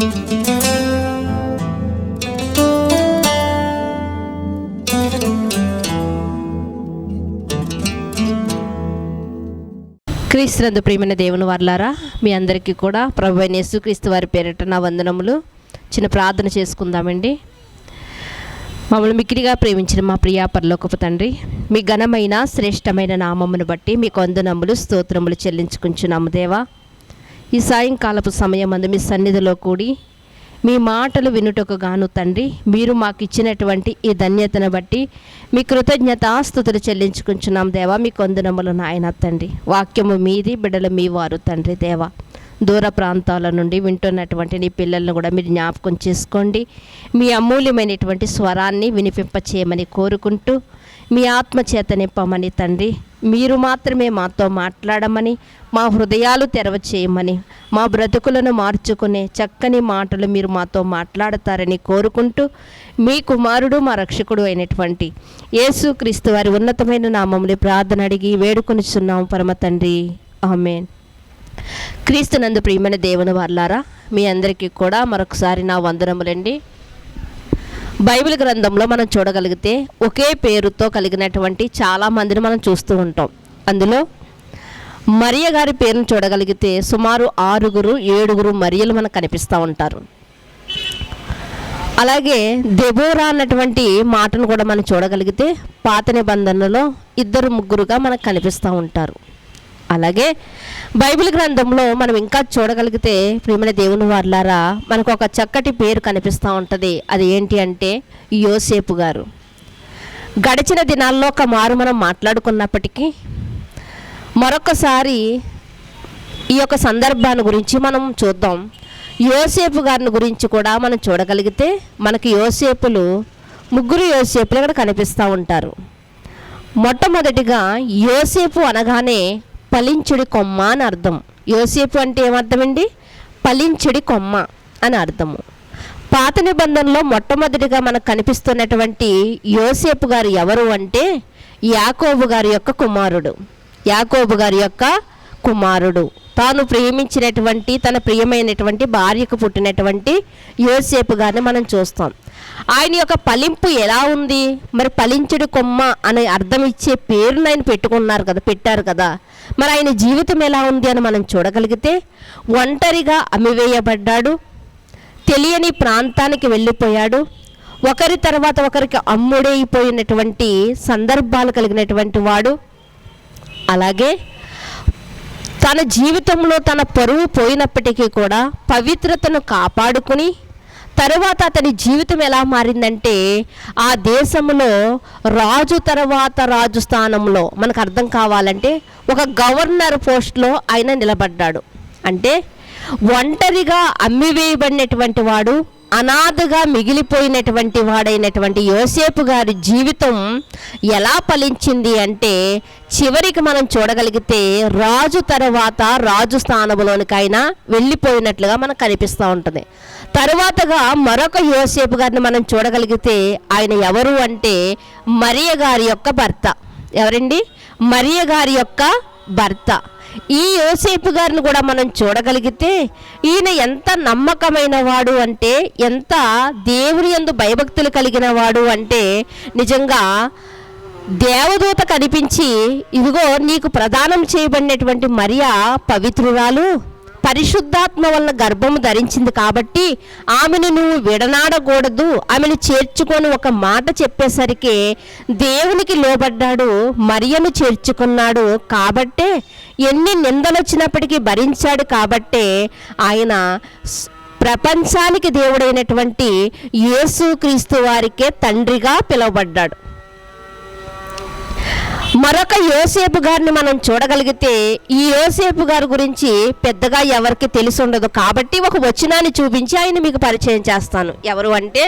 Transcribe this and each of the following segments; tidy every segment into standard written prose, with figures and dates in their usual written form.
క్రీస్తునందు ప్రియమైన దేవుని వర్లారా, మీ అందరికీ కూడా ప్రభువైన యేసుక్రీస్తు వారి పేరిట నా వందనములు. చిన్న ప్రార్థన చేసుకుందామండి. మమ్మల్ని మిక్కిలిగా ప్రేమించిన మా ప్రియా పరలోకపు తండ్రి, మీ ఘనమైన శ్రేష్టమైన నామమును బట్టి మీకు వందనములు స్తోత్రములు చెల్లించుకుంటున్నాము దేవా. ఈ సాయంకాలపు సమయమందు మీ సన్నిధిలో కూడి మీ మాటలు వినుటకు గాను తండ్రి, మీరు మాకు ఇచ్చినటువంటి ఈ ధన్యతను బట్టి మీ కృతజ్ఞతాస్తుతులు చెల్లించుకుంటున్నాం దేవా. మీకు వందనములు నాయన తండ్రి. వాక్యము మీది, బిడ్డలు మీ వారు తండ్రి దేవా. దూర ప్రాంతాల నుండి వింటున్నటువంటి నీ పిల్లలను కూడా మీరు జ్ఞాపకం చేసుకోండి. మీ అమూల్యమైనటువంటి స్వరాన్ని వినిపింపచేయమని కోరుకుంటూ, మీ ఆత్మచేత నింపమని తండ్రి, మీరు మాత్రమే మాతో మాట్లాడమని, మా హృదయాలు తెరవ చేయమని, మా బ్రతుకులను మార్చుకునే చక్కని మాటలు మీరు మాతో మాట్లాడతారని కోరుకుంటూ, మీ కుమారుడు మా రక్షకుడు అయినటువంటి యేసుక్రీస్తు వారి ఉన్నతమైన నామములో ప్రార్థన అడిగి వేడుకొనిచున్నాము పరమ తండ్రి, ఆమేన్. క్రీస్తునందు ప్రియమైన దేవుని వర్లారా, మీ అందరికీ కూడా మరొకసారి నా వందనములండి. బైబిల్ గ్రంథంలో మనం చూడగలిగితే ఒకే పేరుతో కలిగినటువంటి చాలామందిని మనం చూస్తూ ఉంటాం. అందులో మరియ గారి పేరును చూడగలిగితే సుమారు 6-7 మరియలు మనకు కనిపిస్తూ ఉంటారు. అలాగే దెబోరా అన్నటువంటి మాటను కూడా మనం చూడగలిగితే పాత నిబంధనలో 2-3గా మనకు కనిపిస్తూ ఉంటారు. అలాగే బైబిల్ గ్రంథంలో మనం ఇంకా చూడగలిగితే ప్రియమైన దేవుని వారలారా, మనకు ఒక చక్కటి పేరు కనిపిస్తూ ఉంటుంది. అది ఏంటి అంటే యోసేపు గారు. గడిచిన దినాల్లో ఒక మారు మనం మాట్లాడుకున్నప్పటికీ మరొకసారి ఈ యొక్క సందర్భాన్ని గురించి మనం చూద్దాం. యోసేపు గారిని గురించి కూడా మనం చూడగలిగితే మనకి యోసేపులు 3 యోసేపులు ఇక్కడ కనిపిస్తూ ఉంటారు. మొట్టమొదటిగా యోసేపు అనగానే ఫలించుడి కొమ్మ అని అర్థం. యోసేపు అంటే ఏమర్థమండి? ఫలించుడి కొమ్మ అని అర్థము. పాత నిబంధనలో మొట్టమొదటిగా మనకు కనిపిస్తున్నటువంటి యోసేపు గారు ఎవరు అంటే యాకోబు గారి యొక్క కుమారుడు. యాకోబు గారి యొక్క కుమారుడు తాను ప్రేమించినటువంటి తన ప్రియమైనటువంటి భార్యకు పుట్టినటువంటి యోసేపు గారిని మనం చూస్తాం. ఆయన యొక్క ఫలింపు ఎలా ఉంది? మరి ఫలించుడి కొమ్మ అనే అర్థం ఇచ్చే పేరును ఆయన పెట్టారు కదా. మరి ఆయన జీవితం ఎలా ఉంది అని మనం చూడగలిగితే ఒంటరిగా అమ్మివేయబడ్డాడు, తెలియని ప్రాంతానికి వెళ్ళిపోయాడు, ఒకరి తర్వాత ఒకరికి అమ్ముడైపోయినటువంటి సందర్భాలు కలిగినటువంటి వాడు. అలాగే తన జీవితంలో తన పరువు పోయినప్పటికీ కూడా పవిత్రతను కాపాడుకుని తరువాత అతని జీవితం ఎలా మారిందంటే ఆ దేశంలో రాజు తర్వాత రాజు స్థానంలో మనకు అర్థం కావాలంటే ఒక గవర్నర్ పోస్ట్లో ఆయన నిలబడ్డాడు. అంటే ఒంటరిగా అమ్మివేయబడినటువంటి వాడు, అనాథగా మిగిలిపోయినటువంటి వాడైనటువంటి యోసేపు గారి జీవితం ఎలా ఫలించింది అంటే చివరికి మనం చూడగలిగితే రాజు తర్వాత రాజు స్థానంలోనికైనా వెళ్ళిపోయినట్లుగా మనకు కనిపిస్తూ ఉంటుంది. తరువాతగా మరొక యోసేపు గారిని మనం చూడగలిగితే ఆయన ఎవరు అంటే మరియ గారి యొక్క భర్త. ఎవరండి? మరియ గారి యొక్క భర్త. ఈ యోసేపు గారిని కూడా మనం చూడగలిగితే ఈయన ఎంత నమ్మకమైన వాడు అంటే, ఎంత దేవుని యందు భయభక్తులు కలిగిన వాడు అంటే, నిజంగా దేవదూత కనిపించి ఇదిగో నీకు ప్రదానం చేయబడినటువంటి మరియ పవిత్రురాలు, పరిశుద్ధాత్మ వలన గర్భము ధరించింది కాబట్టి ఆమెను నువ్వు విడనాడకూడదు, ఆమెను చేర్చుకొని ఒక మాట చెప్పేసరికి దేవునికి లోబడ్డాడు, మరియను చేర్చుకున్నాడు. కాబట్టే ఎన్ని నిందలు వచ్చినప్పటికీ భరించాడు. కాబట్టే ఆయన ప్రపంచానికి దేవుడైనటువంటి యేసుక్రీస్తు వారికే తండ్రిగా పిలువబడ్డాడు. మరొక యోసేపు గారిని మనం చూడగలిగితే ఈ యోసేపు గారి గురించి పెద్దగా ఎవరికి తెలిసి ఉండదు. కాబట్టి ఒక వచనాన్ని చూపించి ఆయన మీకు పరిచయం చేస్తాను. ఎవరు అంటే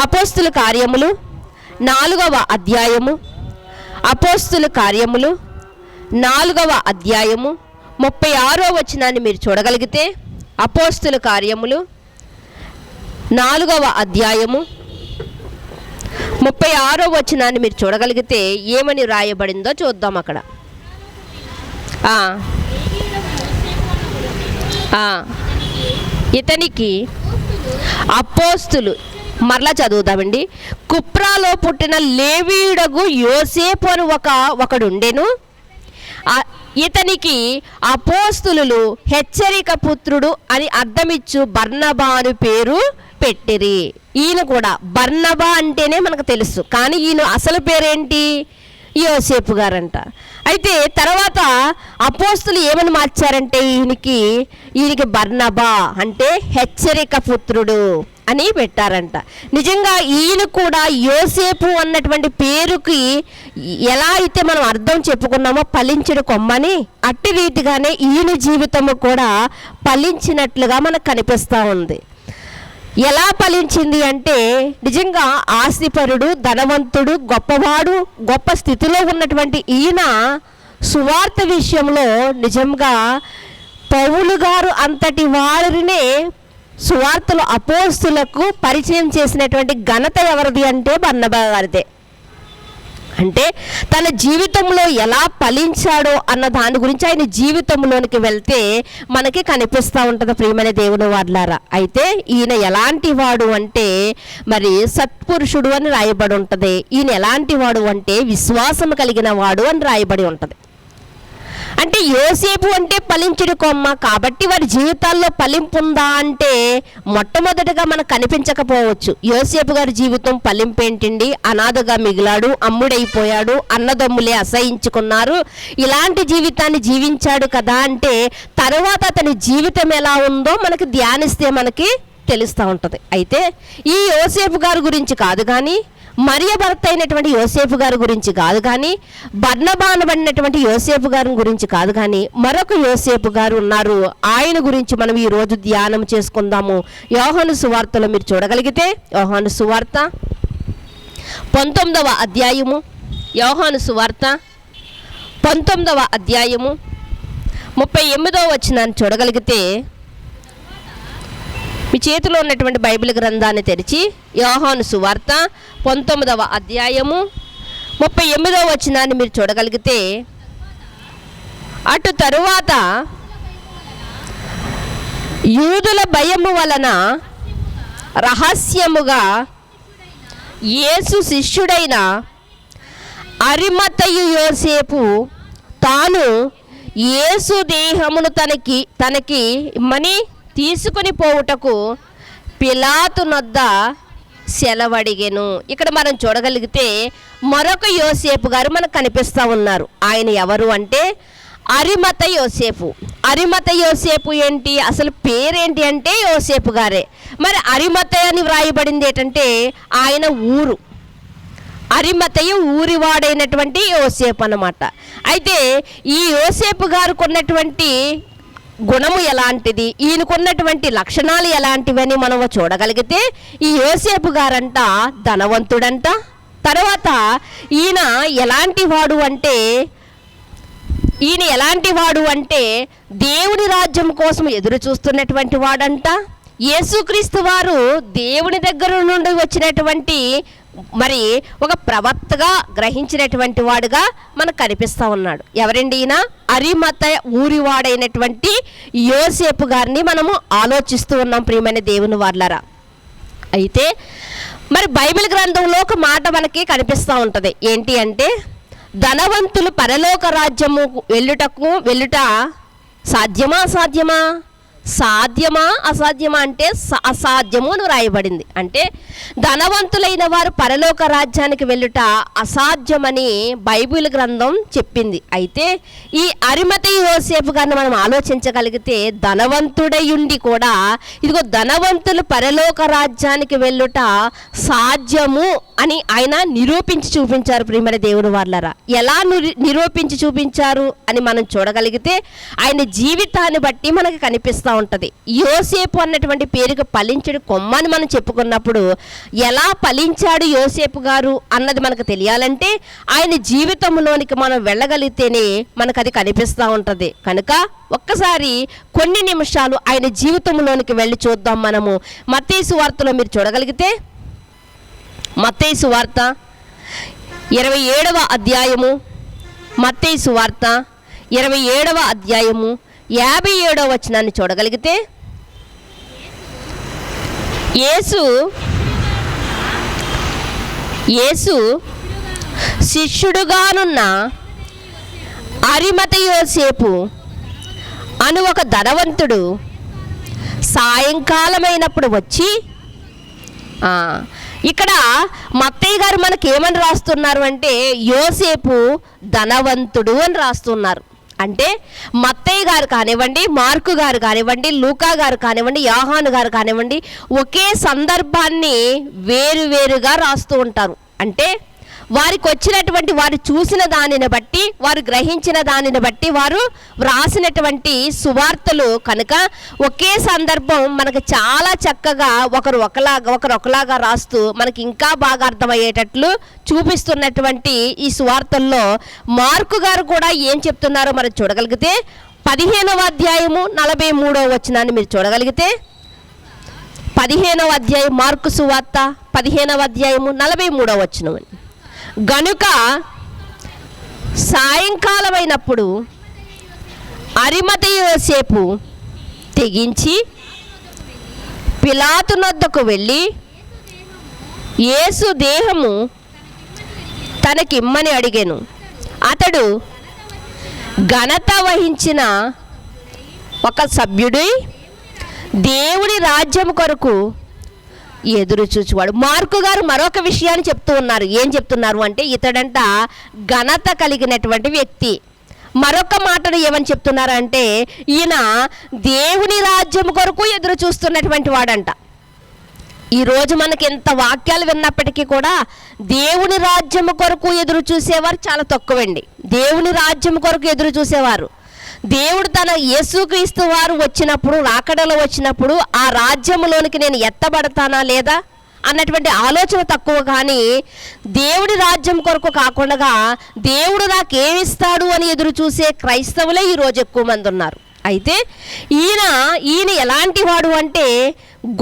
అపోస్తుల కార్యములు 4వ అధ్యాయము, అపోస్తుల కార్యములు 4వ అధ్యాయము 36వ వచనాన్ని మీరు చూడగలిగితే, అపోస్తుల కార్యములు 4వ అధ్యాయము 36వ వచనాన్ని మీరు చూడగలిగితే ఏమని రాయబడిందో చూద్దాం. అక్కడ ఇతనికి అపోస్తులు మరలా చదువుతామండి. కుప్రాలో పుట్టిన లేవీయుడగు యోసేపు అని ఒకడుండెను. ఇతనికి అపోస్తులు హెచ్చరిక పుత్రుడు అని అర్థమిచ్చు బర్నబా అని పేరు పెట్టిరి. ఈయన కూడా బర్నబా అంటేనే మనకు తెలుసు, కానీ ఈయన అసలు పేరేంటి? యోసేపు గారంట. అయితే తర్వాత అపోస్తులు ఏమని మార్చారంటే ఈయనకి బర్నబా అంటే హెచ్చరిక పుత్రుడు అని పెట్టారంట. నిజంగా ఈయన కూడా యోసేపు అన్నటువంటి పేరుకి ఎలా అయితే మనం అర్థం చెప్పుకున్నామో ఫలించిన కొమ్మని, అట్టి రీతిగానే ఈయన జీవితము కూడా ఫలించినట్లుగా మనకు కనిపిస్తూ ఉంది. ఎలా ఫలించింది అంటే నిజంగా ఆస్తిపరుడు, ధనవంతుడు, గొప్పవాడు, గొప్ప స్థితిలో ఉన్నటువంటి ఈయన సువార్త విషయంలో నిజంగా పౌలు గారు అంతటి వారినే సువార్తలు అపోస్తులకు పరిచయం చేసినటువంటి ఘనత ఎవరిది అంటే బర్నబా గారిదే. అంటే తన జీవితంలో ఎలా ఫలించాడో అన్న దాని గురించి ఆయన జీవితంలోనికి వెళ్తే మనకి కనిపిస్తూ ఉంటుంది ప్రియమైన దేవుని వారలారా. అయితే ఈయన ఎలాంటి వాడు అంటే మరి సత్పురుషుడు అని రాయబడి ఉంటుంది. ఈయన ఎలాంటి వాడు అంటే విశ్వాసం కలిగిన వాడు అని రాయబడి ఉంటుంది. అంటే యోసేపు అంటే ఫలించుడు కొమ్మ కాబట్టి వారి జీవితాల్లో ఫలింపుందా అంటే మొట్టమొదటిగా మనకు కనిపించకపోవచ్చు. యోసేపు గారి జీవితం ఫలింపేంటండి? అనాథగా మిగిలాడు, అమ్ముడైపోయాడు, అన్నదమ్ములే అసహించుకున్నారు, ఇలాంటి జీవితాన్ని జీవించాడు కదా అంటే తర్వాత అతని జీవితం ఎలా ఉందో మనకి ధ్యానిస్తే మనకి తెలుస్తూ ఉంటుంది. అయితే ఈ యోసేపు గారి గురించి కాదు, కానీ మరియ భర్త అయినటువంటి యోసేపు గారి గురించి కాదు, కానీ బర్నబా అనబడినటువంటి యోసేపు గారి గురించి కాదు, కానీ మరొక యోసేపు గారు ఉన్నారు. ఆయన గురించి మనం ఈరోజు ధ్యానం చేసుకుందాము. యోహాను సువార్తలో మీరు చూడగలిగితే యోహాను సువార్త 19వ అధ్యాయము, యోహాను సువార్త 19వ అధ్యాయము 38వ వచనాన్ని చూడగలిగితే, మీ చేతిలో ఉన్నటువంటి బైబిల్ గ్రంథాన్ని తెరిచి యోహాను సువార్త 19వ అధ్యాయము 38వ వచనాన్ని మీరు చూడగలిగితే, అటు తరువాత యూదుల భయము వలన రహస్యముగా యేసు శిష్యుడైన అరిమతయు యోసేపు తాను యేసు దేహమును తనకి ఇమ్మని తీసుకుని పోవుటకు పిలాతు నొద్ద సెలవడిగెను. ఇక్కడ మనం చూడగలిగితే మరొక యోసేపు గారు మనకు కనిపిస్తూ ఉన్నారు. ఆయన ఎవరు అంటే అరిమత యోసేపు. అరిమత యోసేపు ఏంటి? అసలు పేరేంటి అంటే యోసేపు గారే. మరి అరిమత అని వ్రాయబడింది ఏంటంటే ఆయన ఊరు. అరిమతయు ఊరివాడైనటువంటి యోసేపు అన్నమాట. అయితే ఈ యోసేపు గారికి ఉన్నటువంటి గుణము ఎలాంటిది, ఈయనకున్నటువంటి లక్షణాలు ఎలాంటివని మనం చూడగలిగితే ఈ యోసేపు గారంట ధనవంతుడంట. తర్వాత ఈయన ఎలాంటి వాడు అంటే దేవుని రాజ్యం కోసం ఎదురు చూస్తున్నటువంటి వాడంట. యేసుక్రీస్తు వారు దేవుని దగ్గర నుండి వచ్చినటువంటి మరి ఒక ప్రవక్తగా గ్రహించినటువంటి వాడుగా మనకు కనిపిస్తూ ఉన్నాడు. ఎవరండి ఈయన? అరిమత ఊరివాడైనటువంటి యోసేపు గారిని మనము ఆలోచిస్తూ ఉన్నాం ప్రియమైన దేవుని వారలారా. అయితే మరి బైబిల్ గ్రంథంలో ఒక మాట మనకి కనిపిస్తూ ఉంటుంది. ఏంటి అంటే ధనవంతులు పరలోక రాజ్యము వెళ్ళుట సాధ్యమా అసాధ్యమా? సాధ్యమా అసాధ్యమా అంటే అసాధ్యము అని రాయబడింది. అంటే ధనవంతులైన వారు పరలోక రాజ్యానికి వెళ్ళుట అసాధ్యమని బైబిల్ గ్రంథం చెప్పింది. అయితే ఈ అరిమతయి యోసేపు గారిని మనం ఆలోచించగలిగితే ధనవంతుడయుండి కూడా ఇదిగో ధనవంతులు పరలోక రాజ్యానికి వెళ్ళుట సాధ్యము అని ఆయన నిరూపించి చూపించారు ప్రియమైన దేవుని వారలారా. ఎలా నిరూపించి చూపించారు అని మనం చూడగలిగితే ఆయన జీవితాన్ని బట్టి మనకు కనిపిస్తూ ఉంటుంది. యోసేపు అన్నటువంటి పేరుకి ఫలించడు కొమ్మని మనం చెప్పుకున్నప్పుడు ఎలా ఫలించాడు యోసేపు గారు అన్నది మనకు తెలియాలంటే ఆయన జీవితంలోనికి మనం వెళ్ళగలిగితేనే మనకు అది కనిపిస్తూ ఉంటుంది. కనుక ఒక్కసారి కొన్ని నిమిషాలు ఆయన జీవితంలోనికి వెళ్ళి చూద్దాం. మనము మత్తయి సువార్తలో మీరు చూడగలిగితే మత్తయి సువార్త 27వ అధ్యాయము, మత్తయి సువార్త 27వ అధ్యాయము 57వ వచనాన్ని చూడగలిగితే యేసు శిష్యుడుగానున్న అరిమతయి యోసేపు అను ఒక ధనవంతుడు సాయంకాలమైనప్పుడు వచ్చి, ఇక్కడ మత్తయ్య గారు మనకి ఏమని రాస్తున్నారు అంటే యోసేపు ధనవంతుడు అని రాస్తున్నారు. అంటే మత్తయ్య గారు కానివ్వండి, మార్కు గారు కానివ్వండి, లూకా గారు కానివ్వండి, యోహాను గారు కానివ్వండి, ఒకే సందర్భాన్ని వేరువేరుగా రాస్తూ ఉంటారు. అంటే వారికి వచ్చినటువంటి, వారు చూసిన దానిని బట్టి, వారు గ్రహించిన దానిని బట్టి వారు వ్రాసినటువంటి సువార్తలు కనుక ఒకే సందర్భం మనకు చాలా చక్కగా ఒకరు ఒకలాగా రాస్తూ మనకి ఇంకా బాగా అర్థమయ్యేటట్లు చూపిస్తున్నటువంటి ఈ సువార్తల్లో మార్కు గారు కూడా ఏం చెప్తున్నారో మనం చూడగలిగితే 15వ అధ్యాయము 43వ వచనాన్ని మీరు చూడగలిగితే, 15వ అధ్యాయం మార్కు సువార్త 15వ అధ్యాయము 43వ వచనం. గనుక సాయంకాలమైనప్పుడు అరిమతయి యోసేపు తెగించి పిలాతు నొద్దకు వెళ్ళి యేసు దేహము తనకిమ్మని అడిగాను. అతడు ఘనత వహించిన ఒక సభ్యుడి దేవుని రాజ్యం కొరకు ఎదురు చూచువాడు. మార్కు గారు మరొక విషయాన్ని చెప్తూ ఉన్నారు. ఏం చెప్తున్నారు అంటే ఇతడంట ఘనత కలిగినటువంటి వ్యక్తి. మరొక మాటను ఏమని చెప్తున్నారంటే ఈయన దేవుని రాజ్యం కొరకు ఎదురు చూస్తున్నటువంటి వాడంట. ఈరోజు మనకి ఎంత వాక్యాలు విన్నప్పటికీ కూడా దేవుని రాజ్యం కొరకు ఎదురు చూసేవారు చాలా తక్కువండి. దేవుని రాజ్యం కొరకు ఎదురు చూసేవారు, దేవుడు తన యేసుక్రీస్తు వారు వచ్చినప్పుడు, రాకడలో వచ్చినప్పుడు ఆ రాజ్యంలోనికి నేను ఎత్తబడతానా లేదా అన్నటువంటి ఆలోచన తక్కువ. కానీ దేవుడి రాజ్యం కొరకు కాకుండా దేవుడు నాకేమిస్తాడు అని ఎదురు చూసే క్రైస్తవులే ఈరోజు ఎక్కువ మంది ఉన్నారు. అయితే ఈయన ఎలాంటి వాడు అంటే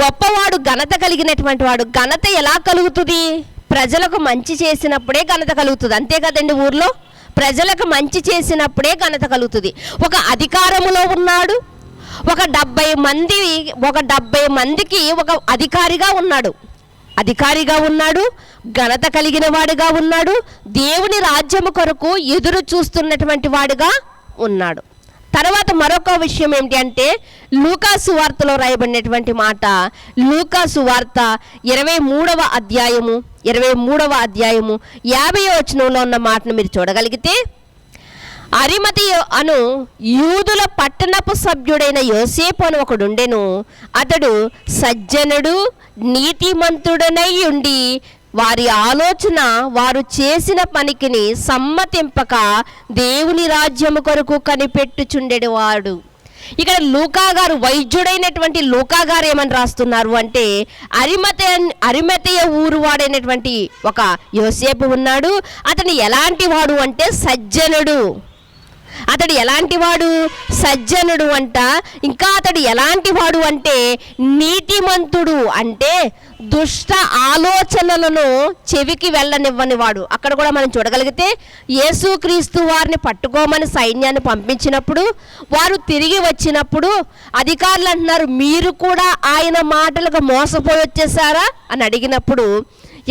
గొప్పవాడు, ఘనత కలిగినటువంటి వాడు. ఘనత ఎలా కలుగుతుంది? ప్రజలకు మంచి చేసినప్పుడే ఘనత కలుగుతుంది. అంతే కదండి, ఊర్లో ప్రజలకు మంచి చేసినప్పుడే ఘనత కలుగుతుంది. ఒక అధికారములో ఉన్నాడు, ఒక 70 మందికి ఒక అధికారిగా ఉన్నాడు, ఘనత కలిగిన వాడుగా ఉన్నాడు, దేవుని రాజ్యము కొరకు ఎదురు చూస్తున్నటువంటి వాడుగా ఉన్నాడు. తర్వాత మరొక విషయం ఏంటి అంటే లూకా సువార్తలో రాయబడినటువంటి మాట, లూకా సువార్త 23వ అధ్యాయము 50వ వచనంలో ఉన్న మాటను మీరు చూడగలిగితే, అరిమతయి అను యూదుల పట్టణపు సభ్యుడైన యోసేపు అని ఒకడుండెను. అతడు సజ్జనుడు, నీతిమంతుడనై ఉండి వారి ఆలోచన, వారు చేసిన పనికిని సమ్మతింపక దేవుని రాజ్యము కొరకు కనిపెట్టుచుండెవాడు. ఇక్కడ లూకా గారు, వైద్యుడైనటువంటి లూకా గారు ఏమని రాస్తున్నారు అంటే అరిమతయ ఊరు వాడైనటువంటి ఒక యోసేపు ఉన్నాడు. అతను ఎలాంటి వాడు అంటే సజ్జనుడు. అతడు ఎలాంటి వాడు? సజ్జనుడు అంట. ఇంకా అతడు ఎలాంటి వాడు అంటే నీతిమంతుడు, అంటే దుష్ట ఆలోచనలను చెవికి వెళ్ళనివ్వని వాడు. అక్కడ కూడా మనం చూడగలిగితే యేసుక్రీస్తు వారిని పట్టుకోమని సైన్యాన్ని పంపించినప్పుడు, వారు తిరిగి వచ్చినప్పుడు అధికారులు అంటున్నారు, మీరు కూడా ఆయన మాటలకు మోసపోయి వచ్చేసారా అని అడిగినప్పుడు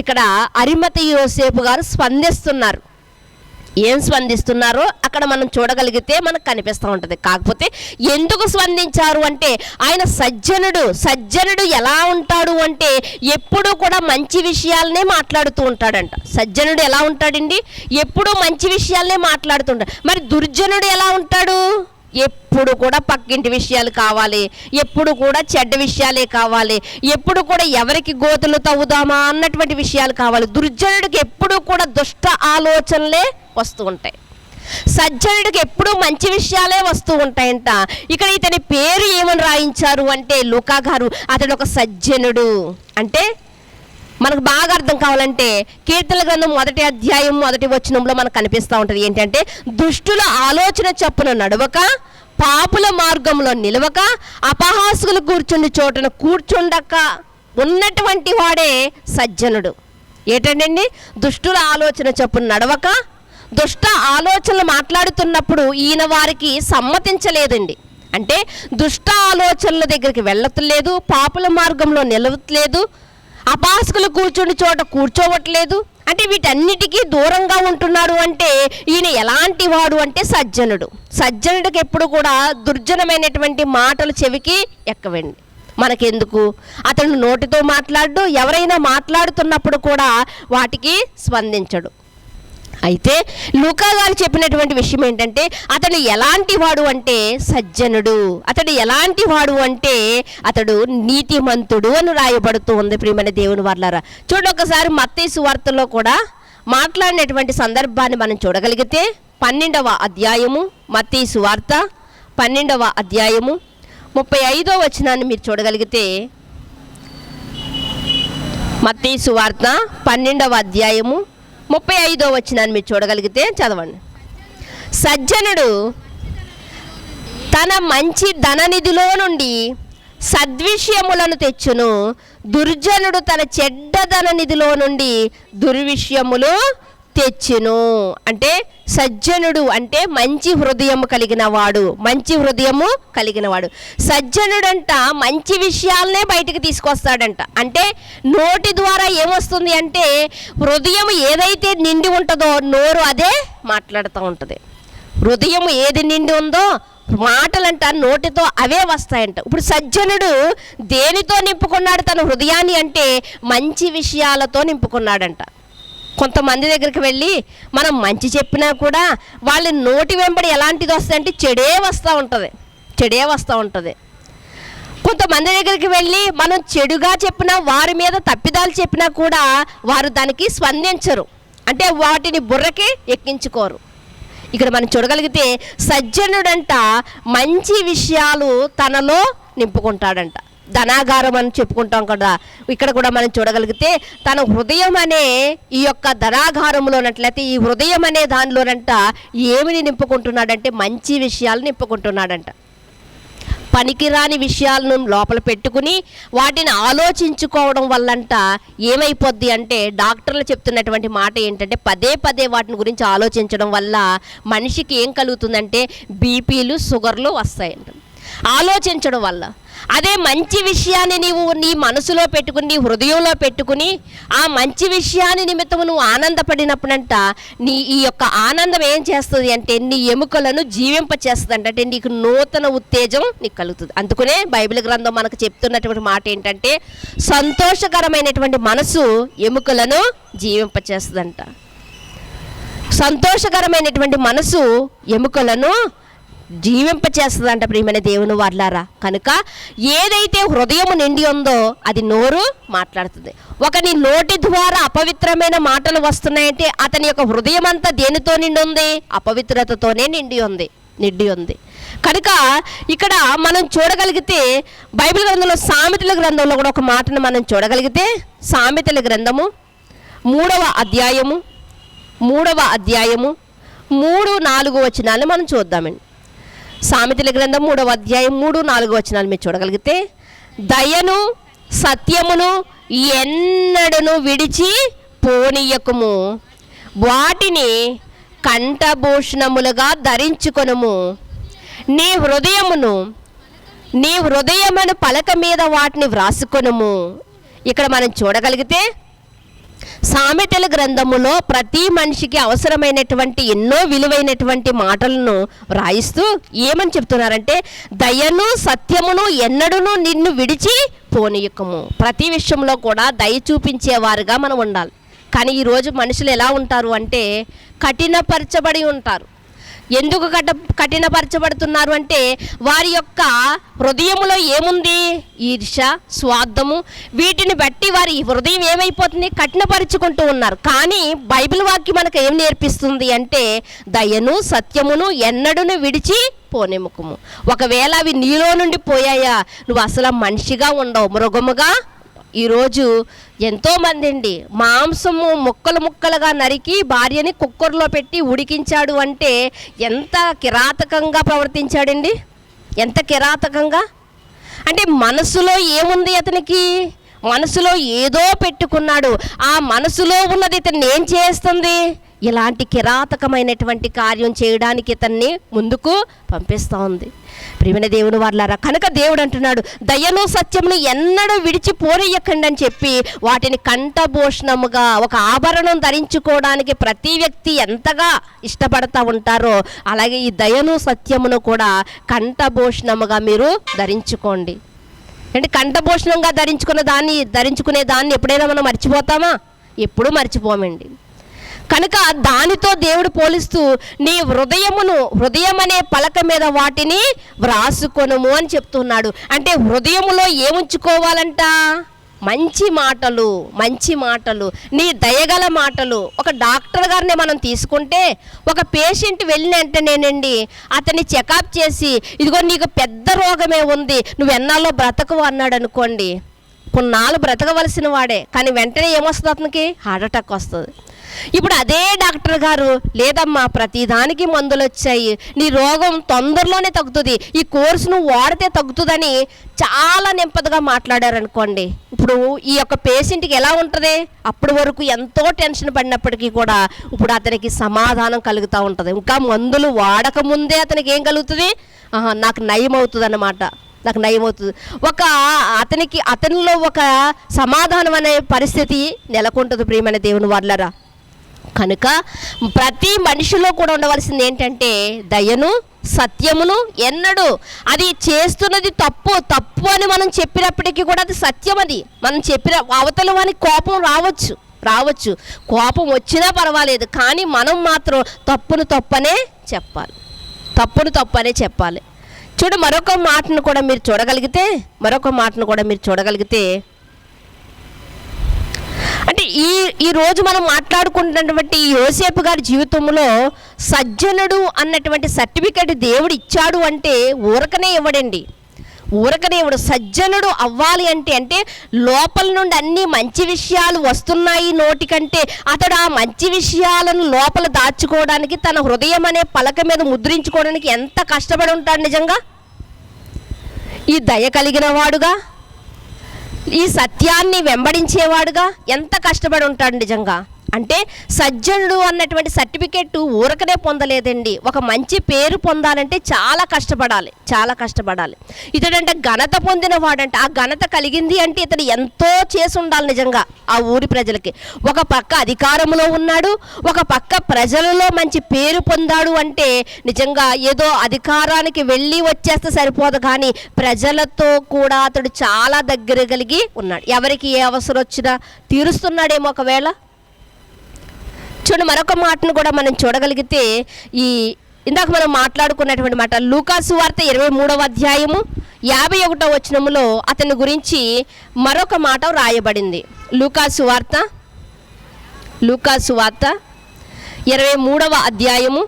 ఇక్కడ అరిమతయి యోసేపు గారు స్పందిస్తున్నారు. ఏం స్పందిస్తున్నారో అక్కడ మనం చూడగలిగితే మనకు కనిపిస్తూ ఉంటుంది. కాకపోతే ఎందుకు స్పందించారు అంటే ఆయన సజ్జనుడు ఎలా ఉంటాడు అంటే ఎప్పుడూ కూడా మంచి విషయాలనే మాట్లాడుతూ ఉంటాడంట. సజ్జనుడు ఎలా ఉంటాడండి? ఎప్పుడూ మంచి విషయాలనే మాట్లాడుతుంటాడు. మరి దుర్జనుడు ఎలా ఉంటాడు? ఎప్పుడు కూడా పక్కింటి విషయాలు కావాలి, ఎప్పుడు కూడా చెడ్డ విషయాలే కావాలి, ఎప్పుడు కూడా ఎవరికి గోతులు తవ్వుదామా అన్నటువంటి విషయాలు కావాలి. దుర్జనుడికి ఎప్పుడు కూడా దుష్ట ఆలోచనలే వస్తూ ఉంటాయి, సజ్జనుడికి ఎప్పుడూ మంచి విషయాలే వస్తూ ఉంటాయంట. ఇక్కడ ఇతని పేరు ఏమని రాయించారు అంటే లూకా గారు అతడు ఒక సజ్జనుడు. అంటే మనకు బాగా అర్థం కావాలంటే కీర్తనల గ్రంథం 1వ అధ్యాయం 1వ వచనంలో మనకు కనిపిస్తూ ఉంటుంది ఏంటంటే, దుష్టుల ఆలోచన చొప్పున నడవక, పాపుల మార్గంలో నిలవక, అపహాసుకులు కూర్చుండి చోటను కూర్చుండక ఉన్నటువంటి వాడే సజ్జనుడు. ఏంటండి? దుష్టుల ఆలోచన చొప్పున నడవక, దుష్ట ఆలోచనలు మాట్లాడుతున్నప్పుడు ఈయన వారికి సమ్మతించలేదండి. అంటే దుష్ట ఆలోచనల దగ్గరికి వెళ్ళట్లేదు, పాపుల మార్గంలో నిలవట్లేదు, అపాసకులు కూర్చుని చోట కూర్చోవట్లేదు. అంటే వీటన్నిటికీ దూరంగా ఉంటున్నాడు. అంటే ఈయన ఎలాంటి వాడు అంటే సజ్జనుడు. సజ్జనుడికి ఎప్పుడు కూడా దుర్జనమైనటువంటి మాటలు చెవికి ఎక్కవండి. మనకెందుకు? అతను నోటితో మాట్లాడు, ఎవరైనా మాట్లాడుతున్నప్పుడు కూడా వాటికి స్పందించడు. అయితే లూకా గారు చెప్పినటువంటి విషయం ఏంటంటే అతడు ఎలాంటి వాడు అంటే సజ్జనుడు. అతడు ఎలాంటి వాడు అంటే అతడు నీతిమంతుడు అని రాయబడుతూ ఉంది. ప్రియమైన దేవుని వారలారా, చూడండి ఒకసారి మత్తయి సువార్తలో కూడా మాట్లాడినటువంటి సందర్భాన్ని మనం చూడగలిగితే 12వ అధ్యాయము, మత్తయి సువార్త 12వ అధ్యాయము 35వ వచనాన్ని మీరు చూడగలిగితే, మత్తయి సువార్త 12వ అధ్యాయము 35వ వచనాన్ని మీరు చూడగలిగితే చదవండి. సజ్జనుడు తన మంచి ధననిధిలో నుండి సద్విషయములను తెచ్చును, దుర్జనుడు తన చెడ్డ ధననిధిలో నుండి దుర్విషయములు తెచ్చును. అంటే సజ్జనుడు అంటే మంచి హృదయము కలిగిన వాడు, మంచి హృదయము కలిగిన వాడు. సజ్జనుడంట మంచి విషయాలనే బయటికి తీసుకొస్తాడంట. అంటే నోటి ద్వారా ఏమొస్తుంది అంటే హృదయం ఏదైతే నిండి ఉంటుందో నోరు అదే మాట్లాడుతూ ఉంటుంది. హృదయం ఏది నిండి ఉందో మాటలంట నోటితో అవే వస్తాయంట. ఇప్పుడు సజ్జనుడు దేనితో నింపుకున్నాడు తన హృదయాన్ని అంటే మంచి విషయాలతో నింపుకున్నాడంట. కొంతమంది దగ్గరికి వెళ్ళి మనం మంచి చెప్పినా కూడా వాళ్ళ నోటి వెంబడి ఎలాంటిది వస్తాయంటే చెడే వస్తూ ఉంటుంది, చెడే వస్తూ ఉంటుంది. కొంతమంది దగ్గరికి వెళ్ళి మనం చెడుగా చెప్పినా, వారి మీద తప్పిదాలు చెప్పినా కూడా వారు దానికి స్పందించరు, అంటే వాటిని బుర్రకి ఎక్కించుకోరు. ఇక్కడ మనం చూడగలిగితే సజ్జనుడంట మంచి విషయాలు తనలో నింపుకుంటాడంట. ధనాగారం అని చెప్పుకుంటాం కదా, ఇక్కడ కూడా మనం చూడగలిగితే తన హృదయం అనే ఈ యొక్క ధనాగారంలోనట్లయితే ఈ హృదయం అనే దానిలోనంట ఏమిని నింపుకుంటున్నాడంటే మంచి విషయాలు నింపుకుంటున్నాడంట. పనికిరాని విషయాలను లోపల పెట్టుకుని వాటిని ఆలోచించుకోవడం వల్లంట ఏమైపోద్ది అంటే డాక్టర్లు చెప్తున్నటువంటి మాట ఏంటంటే పదే పదే వాటిని గురించి ఆలోచించడం వల్ల మనిషికి ఏం కలుగుతుందంటే బీపీలు, షుగర్లు వస్తాయంట ఆలోచించడం వల్ల. అదే మంచి విషయాన్ని నీవు నీ మనసులో పెట్టుకుని, నీ హృదయంలో పెట్టుకుని ఆ మంచి విషయాన్ని నిమిత్తం నువ్వు ఆనందపడినప్పుడంట నీ ఈ యొక్క ఆనందం ఏం చేస్తుంది అంటే నీ ఎముకలను జీవింపచేస్తుంది. అంటే నీకు నూతన ఉత్తేజం నీకు కలుగుతుంది. అందుకనే బైబిల్ గ్రంథం మనకు చెప్తున్నటువంటి మాట ఏంటంటే సంతోషకరమైనటువంటి మనసు ఎముకలను జీవింపచేస్తుందంట. సంతోషకరమైనటువంటి మనసు ఎముకలను జీవింపచేస్తుందంట. ప్రియమైన దేవుని వారలారా, కనుక ఏదైతే హృదయం నిండి ఉందో అది నోరు మాట్లాడుతుంది. ఒకని నోటి ద్వారా అపవిత్రమైన మాటలు వస్తున్నాయంటే అతని యొక్క హృదయం అంతా దేనితో నిండి ఉంది? అపవిత్రతతోనే నిండి ఉంది. కనుక ఇక్కడ మనం చూడగలిగితే బైబిల్ గ్రంథంలో సామెతల గ్రంథంలో కూడా ఒక మాటను మనం చూడగలిగితే సామెతల గ్రంథము 3వ అధ్యాయము 3-4 వచనాలను మనం చూద్దామండి. సామెతల గ్రంథం 3వ అధ్యాయం 3-4 వచనాలు మీరు చూడగలిగితే దయను సత్యమును ఎన్నడను విడిచి పోనీయకుము, వాటిని కంఠభూషణములుగా ధరించుకొనుము, నీ హృదయమును పలక మీద వాటిని వ్రాసుకొనుము. ఇక్కడ మనం చూడగలిగితే సామెతల గ్రంథములో ప్రతి మనిషికి అవసరమైనటువంటి ఎన్నో విలువైనటువంటి మాటలను రాయిస్తూ ఏమని చెప్తున్నారంటే దయను సత్యమును ఎన్నడూను నిన్ను విడిచి పోనీయకము. ప్రతి విషయంలో కూడా దయ చూపించేవారుగా మనం ఉండాలి. కానీ ఈరోజు మనుషులు ఎలా ఉంటారు అంటే కఠినపరచబడి ఉంటారు. ఎందుకు కఠినపరచబడుతున్నారు అంటే వారి యొక్క హృదయంలో ఏముంది? ఈర్ష్య, స్వార్థము, వీటిని బట్టి వారి హృదయం ఏమైపోతుంది? కఠినపరుచుకుంటూ ఉన్నారు. కానీ బైబిల్ వాక్యం మనకు ఏం నేర్పిస్తుంది అంటే దయను సత్యమును ఎన్నడూను విడిచి పోనెముకము. ఒకవేళ అవి నీలో నుండి పోయాయా నువ్వు అసలు మనిషిగా ఉండవు, మృగముగా. ఈరోజు ఎంతోమంది అండి మాంసము ముక్కలుగా నరికి భార్యని కుక్కర్లో పెట్టి ఉడికించాడు అంటే ఎంత కిరాతకంగా ప్రవర్తించాడండి, ఎంత కిరాతకంగా. అంటే మనసులో ఏముంది? అతనికి మనసులో ఏదో పెట్టుకున్నాడు. ఆ మనసులో ఉన్నది ఇతన్ని ఏం చేస్తుంది? ఇలాంటి కిరాతకమైనటువంటి కార్యం చేయడానికి ఇతన్ని ముందుకు పంపిస్తూ ఉంది. ప్రియమైన దేవుని వారలారా, కనుక దేవుడు అంటున్నాడు, దయను సత్యమును ఎన్నడూ విడిచిపోనీయకండి అని చెప్పి వాటిని కంఠభూషణముగా, ఒక ఆభరణం ధరించుకోవడానికి ప్రతి వ్యక్తి ఎంతగా ఇష్టపడతా ఉంటారో అలాగే ఈ దయను సత్యమును కూడా కంఠభూషణముగా మీరు ధరించుకోండి. అంటే కంఠభూషణంగా ధరించుకునే దాన్ని ఎప్పుడైనా మనం మర్చిపోతామా? ఎప్పుడూ మర్చిపోమండి. కనుక దానితో దేవుడు పోలిస్తూ నీ హృదయం అనే పలక మీద వాటిని వ్రాసుకొనుము అని చెప్తున్నాడు. అంటే హృదయములో ఏముంచుకోవాలంట? మంచి మాటలు, నీ దయగల మాటలు. ఒక డాక్టర్ గారిని మనం తీసుకుంటే, ఒక పేషెంట్ వెళ్ళిన వెంటనేనండి అతన్ని చెకప్ చేసి, ఇదిగో నీకు పెద్ద రోగమే ఉంది, నువ్వు ఎన్నాళ్ళో బ్రతకవు అన్నాడు అనుకోండి, కొన్నాళ్ళు బ్రతకవలసిన వాడే, కానీ వెంటనే ఏమొస్తుంది? అతనికి హార్ట్ అటాక్ వస్తుంది. ఇప్పుడు అదే డాక్టర్ గారు, లేదమ్మా ప్రతిదానికి మందులు వచ్చాయి, నీ రోగం తొందరలోనే తగ్గుతుంది, ఈ కోర్సు నువ్వు వాడితే తగ్గుతుందని చాలా నెమ్మదిగా మాట్లాడారనుకోండి, ఇప్పుడు ఈ యొక్క పేషెంట్కి ఎలా ఉంటుంది? అప్పటి వరకు ఎంతో టెన్షన్ పడినప్పటికీ కూడా ఇప్పుడు అతనికి సమాధానం కలుగుతూ ఉంటుంది. ఇంకా మందులు వాడకముందే అతనికి ఏం కలుగుతుంది? నాకు నయం అవుతుంది అన్నమాట, నాకు నయం అవుతుంది. అతనిలో ఒక సమాధానం అనే పరిస్థితి నెలకొంటుంది. ప్రియమైన దేవుని వారలారా, కనుక ప్రతి మనిషిలో కూడా ఉండవలసింది ఏంటంటే దయను సత్యమును. ఎన్నడూ అది చేస్తున్నది తప్పు అని మనం చెప్పినప్పటికీ కూడా అది సత్యం. అది మనం చెప్పిన అవతల వానికి కోపం రావచ్చు, కోపం వచ్చినా పర్వాలేదు, కానీ మనం మాత్రం తప్పనే చెప్పాలి. మరొక మాటను కూడా మీరు చూడగలిగితే అంటే ఈ రోజు మనం మాట్లాడుకుంటున్నటువంటి యోసేపు గారి జీవితంలో సజ్జనుడు అన్నటువంటి సర్టిఫికేట్ దేవుడు ఇచ్చాడు అంటే ఊరకనే ఇవ్వడండి. సజ్జనుడు అవ్వాలి అంటే లోపల నుండి అన్ని మంచి విషయాలు వస్తున్నాయి నోటికంటే అతడు ఆ మంచి విషయాలను లోపల దాచుకోవడానికి, తన హృదయం అనే పలక మీద ముద్రించుకోవడానికి ఎంత కష్టపడి ఉంటాడు నిజంగా. ఈ దయ కలిగిన వాడుగా, ఈ సత్యాన్ని వెంబడించేవాడుగా ఎంత కష్టపడి ఉంటాడు నిజంగా. అంటే సజ్జనుడు అన్నటువంటి సర్టిఫికేట్ ఊరకనే పొందలేదండి. ఒక మంచి పేరు పొందాలంటే చాలా కష్టపడాలి. ఇతడంటే ఘనత పొందిన వాడంటే, ఆ ఘనత కలిగింది అంటే ఇతడు ఎంతో చేసి ఉండాలి నిజంగా ఆ ఊరి ప్రజలకి. ఒక పక్క అధికారంలో ఉన్నాడు, ఒక పక్క ప్రజలలో మంచి పేరు పొందాడు అంటే నిజంగా ఏదో అధికారానికి వెళ్ళి వచ్చేస్తే సరిపోదు, కానీ ప్రజలతో కూడా అతడు చాలా దగ్గర కలిగి ఉన్నాడు. ఎవరికి ఏ అవసరం వచ్చినా తీరుస్తున్నాడేమో ఒకవేళ. మరొక మాటను కూడా మనం చూడగలిగితే, ఇందాక మనం మాట్లాడుకున్నటువంటి మాట లూకాసు వార్త 23వ అధ్యాయము 51వ వచనములో అతని గురించి మరొక మాట రాయబడింది. లూకాసు వార్త 23వ అధ్యాయము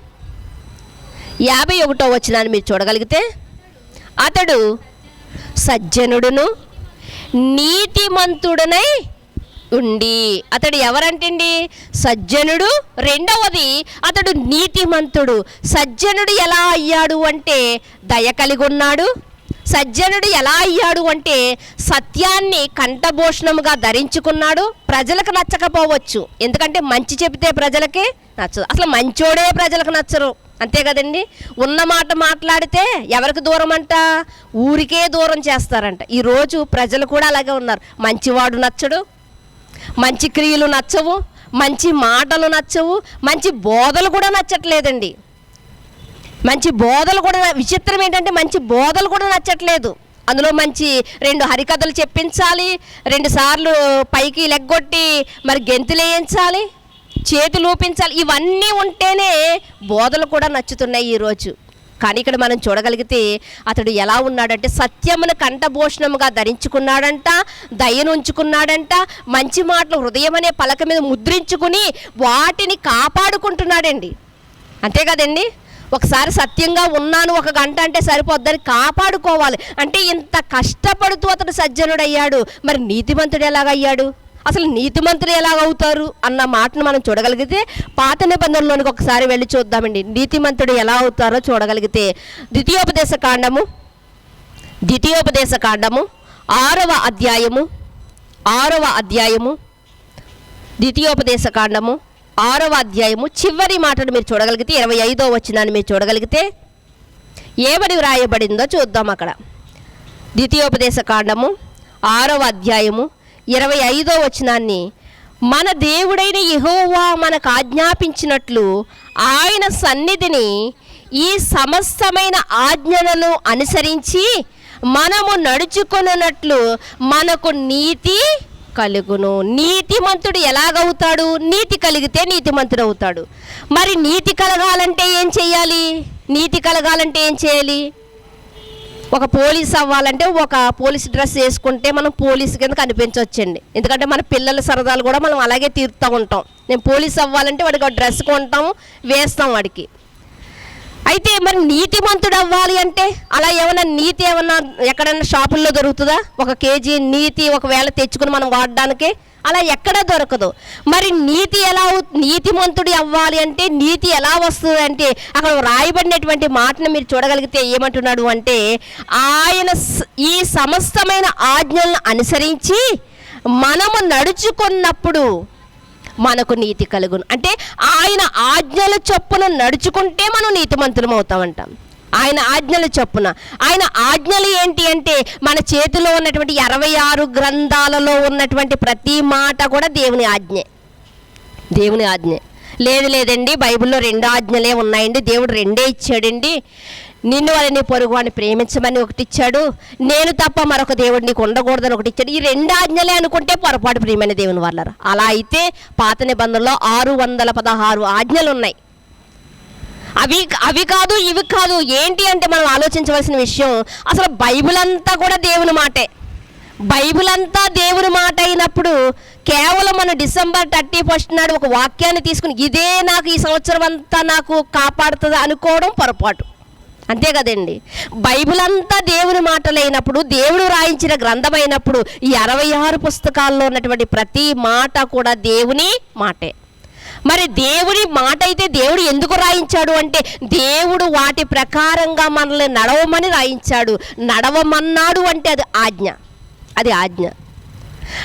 51వ వచనాన్ని మీరు చూడగలిగితే, అతడు సజ్జనుడును నీతిమంతుడనై ఉండి. అతడు ఎవరంటండి? సజ్జనుడు. రెండవది అతడు నీతిమంతుడు. సజ్జనుడు ఎలా అయ్యాడు అంటే దయ కలిగి ఉన్నాడు. సజ్జనుడు ఎలా అయ్యాడు అంటే సత్యాన్ని కంఠభూషణముగా ధరించుకున్నాడు. ప్రజలకు నచ్చకపోవచ్చు, ఎందుకంటే మంచి చెబితే ప్రజలకి నచ్చదు. అసలు మంచోడే ప్రజలకు నచ్చరు, అంతే కదండి. ఉన్న మాట మాట్లాడితే ఎవరికి దూరం అంట? ఊరికే దూరం చేస్తారంట. ఈరోజు ప్రజలు కూడా అలాగే ఉన్నారు. మంచివాడు నచ్చడు, మంచి క్రియలు నచ్చవు, మంచి మాటలు నచ్చవు, మంచి బోధలు కూడా నచ్చట్లేదండి. విచిత్రం ఏంటంటే మంచి బోధలు కూడా నచ్చట్లేదు. అందులో మంచి 2 హరికథలు చెప్పించాలి, 2 సార్లు పైకి లెగ్గొట్టి మరి గెంతులు వేయించాలి, చేతులు ఊపించాలి, ఇవన్నీ ఉంటేనే బోధలు కూడా నచ్చుతున్నాయి ఈరోజు. కానీ ఇక్కడ మనం చూడగలిగితే అతడు ఎలా ఉన్నాడంటే సత్యమును కంఠభూషణముగా ధరించుకున్నాడంట, దయను ఉంచుకున్నాడంట, మంచి మాటలు హృదయం అనే పలక మీద ముద్రించుకుని వాటిని కాపాడుకుంటున్నాడండి. అంతే కదండి. ఒకసారి సత్యంగా ఉన్నాను 1 గంట అంటే సరిపోద్దని కాపాడుకోవాలి. అంటే ఇంత కష్టపడుతూ అతడు సజ్జనుడయ్యాడు. మరి నీతిమంతుడు ఎలాగయ్యాడు? అసలు నీతిమంతులు ఎలాగవుతారు అన్న మాటను మనం చూడగలిగితే పాత నిబంధనలోనికి ఒకసారి వెళ్ళి చూద్దామండి. నీతిమంతుడు ఎలా అవుతారో చూడగలిగితే ద్వితీయోపదేశ కాండము 6వ అధ్యాయము ద్వితీయోపదేశ కాండము 6వ అధ్యాయము చివరి మాటను మీరు చూడగలిగితే 25వ వచనాన్ని మీరు చూడగలిగితే ఏమని వ్రాయబడిందో చూద్దాం. అక్కడ ద్వితీయోపదేశ కాండము 6వ అధ్యాయము 25వ వచనాన్ని, మన దేవుడైన యెహోవా మనకు ఆజ్ఞాపించినట్లు ఆయన సన్నిధిని ఈ సమస్తమైన ఆజ్ఞలను అనుసరించి మనము నడుచుకొనున్నట్లు మనకు నీతి కలుగును. నీతిమంతుడు ఎలాగవుతాడు? నీతి కలిగితే నీతిమంతుడు అవుతాడు. మరి నీతి కలగాలంటే ఏం చేయాలి? నీతి కలగాలంటే ఏం చేయాలి? ఒక పోలీస్ అవ్వాలంటే ఒక పోలీస్ డ్రెస్ వేసుకుంటే మనం పోలీస్ కింద కనిపించవచ్చండి. ఎందుకంటే మన పిల్లల సరదాలు కూడా మనం అలాగే తీరుతూ ఉంటాం. నేను పోలీస్ అవ్వాలంటే వాడికి ఒక డ్రెస్ కొంటాము, వేస్తాం వాడికి. అయితే మరి నీతిమంతుడు అవ్వాలి అంటే అలా ఏమన్నా నీతి ఏమన్నా ఎక్కడన్నా షాపుల్లో దొరుకుతుందా? 1 కేజీ నీతి ఒకవేళ తెచ్చుకుని మనం వాడడానికి అలా ఎక్కడా దొరకదు. మరి నీతిమంతుడు అవ్వాలి అంటే నీతి ఎలా వస్తుంది అంటే అక్కడ రాయబడినటువంటి మాటను మీరు చూడగలిగితే ఏమంటున్నాడు అంటే, ఆయన ఈ సమస్తమైన ఆజ్ఞలను అనుసరించి మనము నడుచుకున్నప్పుడు మనకు నీతి కలుగును. అంటే ఆయన ఆజ్ఞల చొప్పున నడుచుకుంటే మనం నీతిమంతులం అవుతామంటాం. ఆయన ఆజ్ఞల చొప్పున. ఆయన ఆజ్ఞలు ఏంటి అంటే మన చేతిలో ఉన్నటువంటి 66 గ్రంథాలలో ఉన్నటువంటి ప్రతి మాట కూడా దేవుని ఆజ్ఞే. దేవుని ఆజ్ఞే. లేదండి బైబిల్లో 2 ఆజ్ఞలే ఉన్నాయండి, దేవుడు 2 ఇచ్చాడండి. నిన్ను వాళ్ళని పొరుగు వాడిని ప్రేమించమని ఒకటి ఇచ్చాడు, నేను తప్ప మరొక దేవుడు నీకు ఉండకూడదని ఒకటి ఇచ్చాడు. ఈ 2 ఆజ్ఞలే అనుకుంటే పొరపాటు ప్రియమైన దేవుని వాళ్ళరా. అలా అయితే పాత నిబంధనలో 616 ఆజ్ఞలు ఉన్నాయి. అవి కాదు ఇవి కాదు. ఏంటి అంటే మనం ఆలోచించవలసిన విషయం, అసలు బైబిల్ అంతా కూడా దేవుని మాటే. బైబిల్ అంతా దేవుని మాట అయినప్పుడు కేవలం మనం డిసెంబర్ 31 నాడు ఒక వాక్యాన్ని తీసుకుని ఇదే నాకు ఈ సంవత్సరం అంతా నాకు కాపాడుతుంది అనుకోవడం పొరపాటు. అంతే కదండి. బైబిల్ అంతా దేవుని మాటలైనప్పుడు, దేవుడు రాయించిన గ్రంథమైనప్పుడు ఈ 66 పుస్తకాల్లో ఉన్నటువంటి ప్రతి మాట కూడా దేవుని మాటే. మరి దేవుని మాట అయితే దేవుడు ఎందుకు రాయించాడు అంటే దేవుడు వాటి ప్రకారంగా మనల్ని నడవమని రాయించాడు. నడవమన్నాడు అంటే అది ఆజ్ఞ. అది ఆజ్ఞ.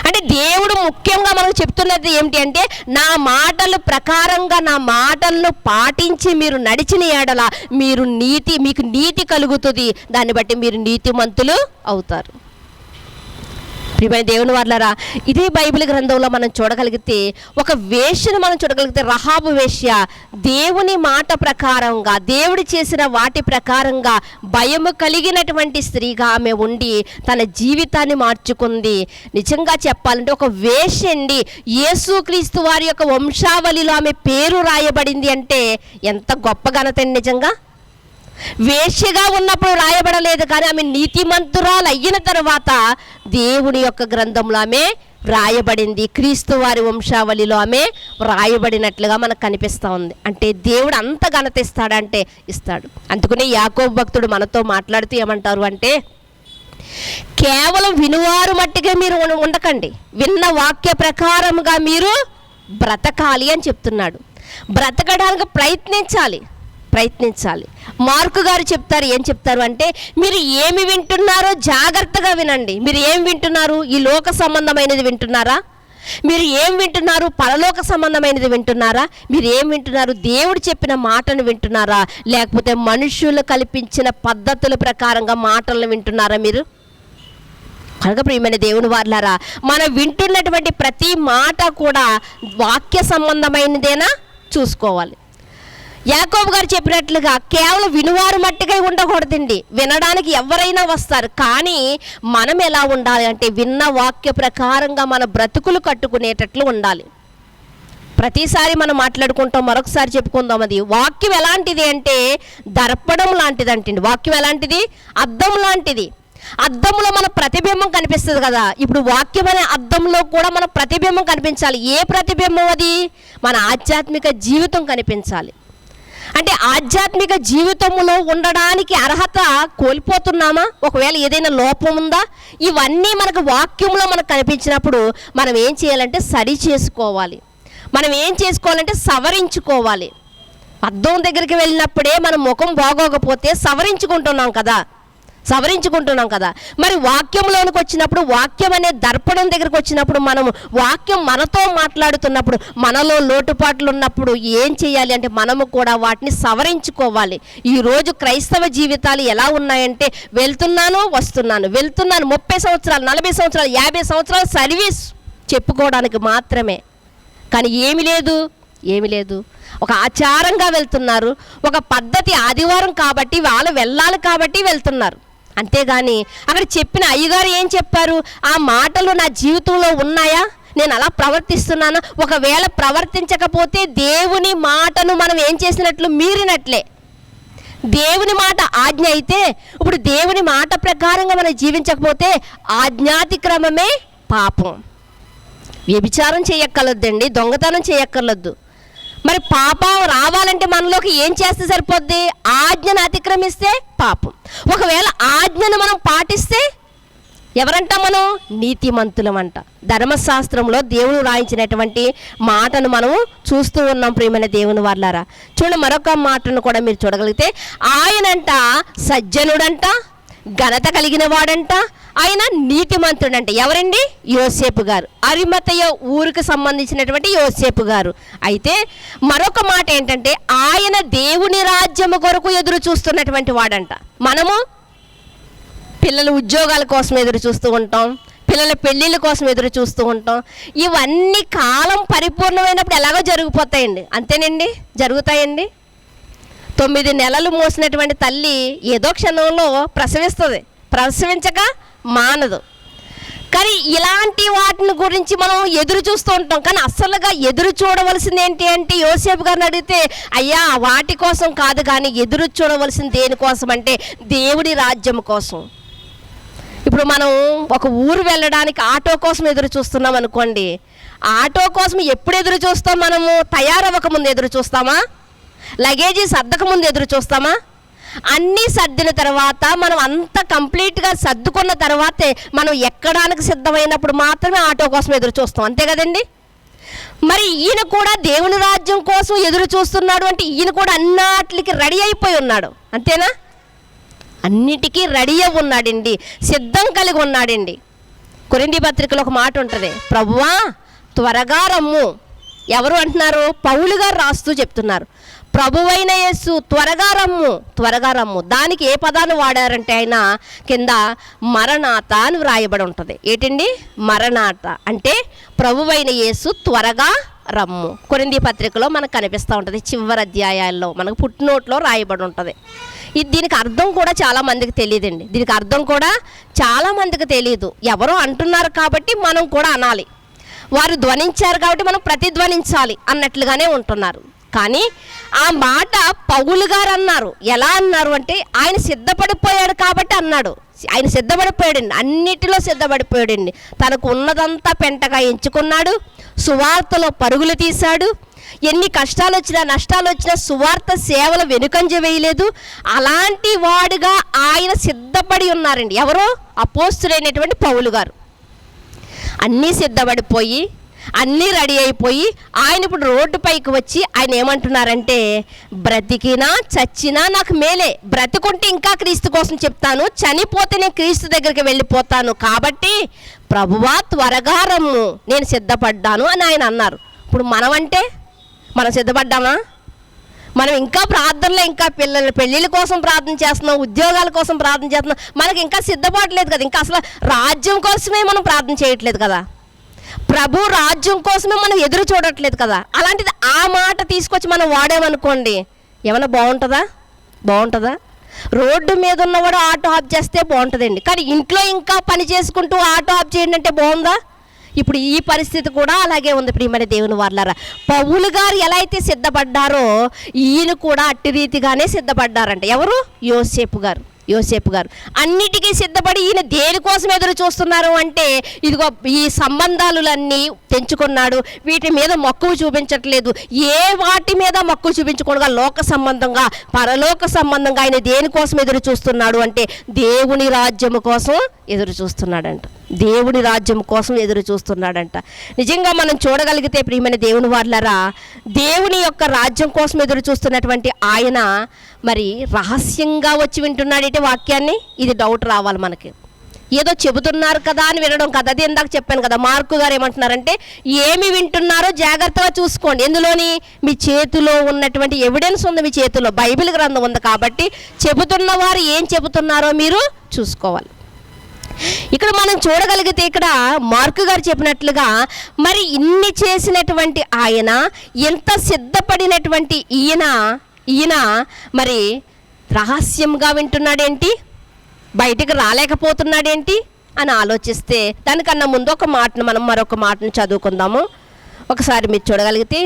అంటే దేవుడు ముఖ్యంగా మనకు చెప్తున్నది ఏమిటి అంటే, నా మాటల ప్రకారంగా నా మాటలను పాటించి మీరు నడిచిన ఎడల మీకు నీతి కలుగుతుంది. దాన్ని బట్టి మీరు నీతిమంతులు అవుతారు. ప్రియమైన దేవుని వాళ్ళరా, ఇదే బైబిల్ గ్రంథంలో మనం చూడగలిగితే ఒక వేశ్యను మనం చూడగలిగితే, రహాబు వేశ్య దేవుని మాట ప్రకారంగా దేవుడు చేసిన వాటి ప్రకారంగా భయము కలిగినటువంటి స్త్రీగా ఆమె ఉండి తన జీవితాన్ని మార్చుకుంది. నిజంగా చెప్పాలంటే ఒక వేశ్య అండి. యేసుక్రీస్తు వారి యొక్క వంశావళిలో ఆమె పేరు రాయబడింది అంటే ఎంత గొప్ప ఘనత అండి. నిజంగా వేశ్యగా ఉన్నప్పుడు రాయబడలేదు, కానీ ఆమె నీతిమంతురాలు అయిన తర్వాత దేవుని యొక్క గ్రంథంలో ఆమె రాయబడింది. క్రీస్తు వారి వంశావళిలో ఆమె రాయబడినట్లుగా మనకు కనిపిస్తూ ఉంది. అంటే దేవుడు అంత ఘనత ఇస్తాడంటే ఇస్తాడు. అందుకనే యాకోబు భక్తుడు మనతో మాట్లాడుతూ ఏమంటారు అంటే, కేవలం వినువారు మట్టిగా మీరు ఉండకండి, విన్న వాక్య ప్రకారముగా మీరు బ్రతకాలి అని చెప్తున్నాడు. బ్రతకడానికి ప్రయత్నించాలి. మార్కు గారు చెప్తారు, ఏం చెప్తారు అంటే, మీరు ఏమి వింటున్నారో జాగ్రత్తగా వినండి. మీరు ఏం వింటున్నారు? ఈ లోక సంబంధమైనది వింటున్నారా? మీరు ఏం వింటున్నారు? పరలోక సంబంధమైనది వింటున్నారా? మీరు ఏం వింటున్నారు? దేవుడు చెప్పిన మాటను వింటున్నారా? లేకపోతే మనుషులు కల్పించిన పద్ధతుల ప్రకారంగా మాటలను వింటున్నారా మీరు? కనుక ప్రియమైన దేవుని వారలారా, మనం వింటున్నటువంటి ప్రతి మాట కూడా వాక్య సంబంధమైనదేనా చూసుకోవాలి. యాకోబు గారు చెప్పినట్లుగా కేవలం వినువారు మట్టిగా ఉండకూడదండి. వినడానికి ఎవరైనా వస్తారు, కానీ మనం ఎలా ఉండాలి అంటే విన్న వాక్య ప్రకారంగా మన బ్రతుకులు కట్టుకునేటట్లు ఉండాలి. ప్రతిసారి మనం మాట్లాడుకుంటాం, మరొకసారి చెప్పుకుందాం. అది వాక్యం ఎలాంటిది అంటే దర్పణం లాంటిది అంటండి. వాక్యం ఎలాంటిది? అద్దం లాంటిది. అద్దంలో మన ప్రతిబింబం కనిపిస్తుంది కదా. ఇప్పుడు వాక్యం అనే అద్దంలో కూడా మన ప్రతిబింబం కనిపించాలి. ఏ ప్రతిబింబం అది? మన ఆధ్యాత్మిక జీవితం కనిపించాలి. అంటే ఆధ్యాత్మిక జీవితంలో ఉండడానికి అర్హత కోల్పోతున్నామా? ఒకవేళ ఏదైనా లోపం ఉందా? ఇవన్నీ మనకు వాక్యంలో మనకు కనిపించినప్పుడు మనం ఏం చేయాలంటే సరి చేసుకోవాలి. మనం ఏం చేసుకోవాలంటే సవరించుకోవాలి. అద్దం దగ్గరికి వెళ్ళినప్పుడే మన ముఖం బాగోకపోతే సవరించుకుంటున్నాం కదా. సవరించుకుంటున్నాం కదా. మరి వాక్యంలోనికి వచ్చినప్పుడు, వాక్యం అనే దర్పణం దగ్గరకు వచ్చినప్పుడు, మనము వాక్యం మనతో మాట్లాడుతున్నప్పుడు, మనలో లోటుపాట్లు ఉన్నప్పుడు ఏం చేయాలి అంటే మనము కూడా వాటిని సవరించుకోవాలి. ఈరోజు క్రైస్తవ జీవితాలు ఎలా ఉన్నాయంటే వెళ్తున్నాను వస్తున్నాను, 30 సంవత్సరాలు 40 సంవత్సరాలు 50 సంవత్సరాలు సర్వీస్ చెప్పుకోవడానికి మాత్రమే. కానీ ఏమి లేదు. ఒక ఆచారంగా వెళ్తున్నారు, ఒక పద్ధతి, ఆదివారం కాబట్టి వాళ్ళు వెళ్ళాలి కాబట్టి వెళ్తున్నారు. అంతేగాని అక్కడ చెప్పిన అయ్యగారు ఏం చెప్పారు, ఆ మాటలు నా జీవితంలో ఉన్నాయా, నేను అలా ప్రవర్తిస్తున్నాను. ఒకవేళ ప్రవర్తించకపోతే దేవుని మాటను మనం ఏం చేసినట్లు, మీరినట్లే. దేవుని మాట ఆజ్ఞ అయితే, ఇప్పుడు దేవుని మాట ప్రకారంగా మనం జీవించకపోతే ఆజ్ఞాతిక్రమమే పాపం. వ్యభిచారం చేయక్కర్లేదండి, దొంగతనం చేయక్కర్లేదు. మరి పాపం రావాలంటే మనలోకి ఏం చేస్తే సరిపోద్ది, ఆజ్ఞను అతిక్రమిస్తే పాపం. ఒకవేళ ఆజ్ఞను మనం పాటిస్తే ఎవరంట, మనం నీతిమంతులం అంట. ధర్మశాస్త్రంలో దేవుడు రాయించినటువంటి మాటను మనము చూస్తూ ఉన్నాం ప్రియమైన దేవుని వాళ్ళారా. చూడండి, మరొక మాటను కూడా మీరు చూడగలిగితే, ఆయనంట సజ్జనుడంట, ఘనత కలిగిన వాడంట, ఆయన నీతిమంతుడంట. ఎవరండి? యోసేపు గారు, అరిమతయ ఊరికి సంబంధించినటువంటి యోసేపు గారు. అయితే మరొక మాట ఏంటంటే, ఆయన దేవుని రాజ్యము కొరకు ఎదురు చూస్తున్నటువంటి వాడంట. మనము పిల్లల ఉద్యోగాల కోసం ఎదురు చూస్తూ ఉంటాం, పిల్లల పెళ్ళిళ్ళ కోసం ఎదురు చూస్తూ ఉంటాం. ఇవన్నీ కాలం పరిపూర్ణమైనప్పుడు ఎలాగో జరిగిపోతాయండి. అంతేనండి, జరుగుతాయండి. 9 నెలలు మోసినటువంటి తల్లి ఏదో క్షణంలో ప్రసవిస్తుంది, ప్రసవించక మానదు. కానీ ఇలాంటి వాటిని గురించి మనం ఎదురు చూస్తూ ఉంటాం. కానీ అసలుగా ఎదురు చూడవలసింది ఏంటి అంటే, యోసేపు గారిని అడిగితే, అయ్యా వాటి కోసం కాదు, కానీ ఎదురు చూడవలసింది దేనికోసం అంటే దేవుడి రాజ్యం కోసం. ఇప్పుడు మనం ఒక ఊరు వెళ్ళడానికి ఆటో కోసం ఎదురు చూస్తున్నాం అనుకోండి, ఆటో కోసం ఎప్పుడు ఎదురు చూస్తాం, మనము తయారవ్వక ముందు ఎదురు చూస్తామా, లగేజీ సర్దక ముందు ఎదురు చూస్తామా? అన్నీ సర్దిన తర్వాత, మనం అంతా కంప్లీట్గా సర్దుకున్న తర్వాతే మనం ఎక్కడానికి సిద్ధమైనప్పుడు మాత్రమే ఆటో కోసం ఎదురు చూస్తాం. అంతే కదండి. మరి ఈయన కూడా దేవుని రాజ్యం కోసం ఎదురు చూస్తున్నాడు అంటే, ఈయన కూడా అన్నిటికి రెడీ అయిపోయి ఉన్నాడు. అంతేనా? అన్నిటికీ రెడీ అయి ఉన్నాడండి, సిద్ధం కలిగి ఉన్నాడండి. కొరింథీ పత్రికలో ఒక మాట ఉంటుంది, ప్రభువా త్వరగా రమ్ము. ఎవరు అంటున్నారు? పౌలు గారు రాస్తూ చెప్తున్నారు, ప్రభువైన యేసు త్వరగా రమ్ము. దానికి ఏ పదాన్ని వాడారంటే, ఆయన కింద మరణాత అని వ్రాయబడి ఉంటుంది. ఏంటండి? మరణాత అంటే ప్రభువైన యేసు త్వరగా రమ్ము. కొరింథీ పత్రికలో మనకు కనిపిస్తూ ఉంటుంది, చివరి అధ్యాయాల్లో మనకు పుట్టినోట్లో రాయబడి ఉంటుంది. దీనికి అర్థం కూడా చాలామందికి తెలియదండి. దీనికి అర్థం కూడా చాలామందికి తెలియదు. ఎవరో అంటున్నారు కాబట్టి మనం కూడా అనాలి, వారు ధ్వనించారు కాబట్టి మనం ప్రతిధ్వనించాలి అన్నట్లుగానే ఉంటున్నారు. కానీ ఆ మాట పౌలు గారు అన్నారు. ఎలా అన్నారు అంటే, ఆయన సిద్ధపడిపోయాడు కాబట్టి అన్నాడు. ఆయన సిద్ధపడిపోయాడండి, అన్నిటిలో సిద్ధపడిపోయాడండి. తనకు ఉన్నదంతా పెంటగా ఎంచుకున్నాడు, సువార్తలో పరుగులు తీశాడు. ఎన్ని కష్టాలు వచ్చినా నష్టాలు వచ్చినా సువార్త సేవలు వెనుకంజ వేయలేదు. అలాంటి వాడుగా ఆయన సిద్ధపడి ఉన్నారండి. ఎవరో? అపోస్తులైనటువంటి పౌలు గారు. అన్నీ సిద్ధపడిపోయి, అన్నీ రెడీ అయిపోయి, ఆయన ఇప్పుడు రోడ్డు పైకి వచ్చి ఆయన ఏమంటున్నారంటే, బ్రతికినా చచ్చినా నాకు మేలే, బ్రతికుంటే ఇంకా క్రీస్తు కోసం చెప్తాను, చనిపోతే నేను క్రీస్తు దగ్గరికి వెళ్ళిపోతాను, కాబట్టి ప్రభువా త్వరగా రమ్ము, నేను సిద్ధపడ్డాను అని ఆయన అన్నారు. ఇప్పుడు మనం సిద్ధపడ్డామా? మనం ఇంకా ప్రార్థనలో, ఇంకా పిల్లల పెళ్ళిళ్ళ కోసం ప్రార్థన చేస్తున్నాం, ఉద్యోగాల కోసం ప్రార్థన చేస్తున్నాం, మనకి ఇంకా సిద్ధపడలేదు కదా. ఇంకా అసలు రాజ్యం కోసమే మనం ప్రార్థన చేయట్లేదు కదా, ప్రభు రాజ్యం కోసమే మనం ఎదురు చూడట్లేదు కదా. అలాంటిది ఆ మాట తీసుకొచ్చి మనం వాడామనుకోండి, ఏమైనా బాగుంటుందా? రోడ్డు మీద ఉన్నవాడు ఆటో ఆఫ్ చేస్తే బాగుంటుందండి, కానీ ఇంట్లో ఇంకా పని చేసుకుంటూ ఆటో ఆఫ్ చేయండి అంటే బాగుందా? ఇప్పుడు ఈ పరిస్థితి కూడా అలాగే ఉంది ప్రియమైన దేవుని వాళ్ళారా. పౌలు గారు ఎలా అయితే సిద్ధపడ్డారో, ఈయన కూడా అట్టి రీతిగానే సిద్ధపడ్డారంట. ఎవరు? యోసేపు గారు అన్నిటికీ సిద్ధపడి, ఈయన దేనికోసం ఎదురు చూస్తున్నారు అంటే, ఇదిగో ఈ సంబంధాలన్నీ తెంచుకున్నాడు, వీటి మీద మక్కువ చూపించట్లేదు. ఏ వాటి మీద మక్కువ చూపించకుండా లోక సంబంధంగా, పరలోక సంబంధంగా ఆయన దేనికోసం ఎదురు చూస్తున్నాడు అంటే, దేవుని రాజ్యము కోసం ఎదురు చూస్తున్నాడంట. దేవుడి రాజ్యం కోసం ఎదురు చూస్తున్నాడంట. నిజంగా మనం చూడగలిగితే ప్రియమైన దేవుని వారలారా, దేవుని యొక్క రాజ్యం కోసం ఎదురు చూస్తున్నటువంటి ఆయన మరి రహస్యంగా వచ్చి వింటున్నాడంటే వాక్యాన్ని, ఇది డౌట్ రావాలి మనకి. ఏదో చెబుతున్నారు కదా అని వినడం కదా. అది ఇందాక చెప్పాను కదా, మార్కు గారు ఏమంటున్నారంటే ఏమి వింటున్నారో జాగ్రత్తగా చూసుకోండి. ఎందులోని? మీ చేతిలో ఉన్నటువంటి ఎవిడెన్స్ ఉంది, మీ చేతిలో బైబిల్ గ్రంథం ఉంది. కాబట్టి చెబుతున్న వారు ఏం చెబుతున్నారో మీరు చూసుకోవాలి. ఇక్కడ మనం చూడగలిగితే ఇక్కడ మార్కు గారు చెప్పినట్లుగా మరి ఇన్ని చేసినటువంటి ఆయన, ఎంత సిద్ధపడినటువంటి ఈయన మరి రహస్యంగా వింటున్నాడేంటి, బయటికి రాలేకపోతున్నాడేంటి అని ఆలోచిస్తే, దానికన్నా ముందు మనం మరొక మాటను చదువుకుందాము. ఒకసారి మీరు చూడగలిగితే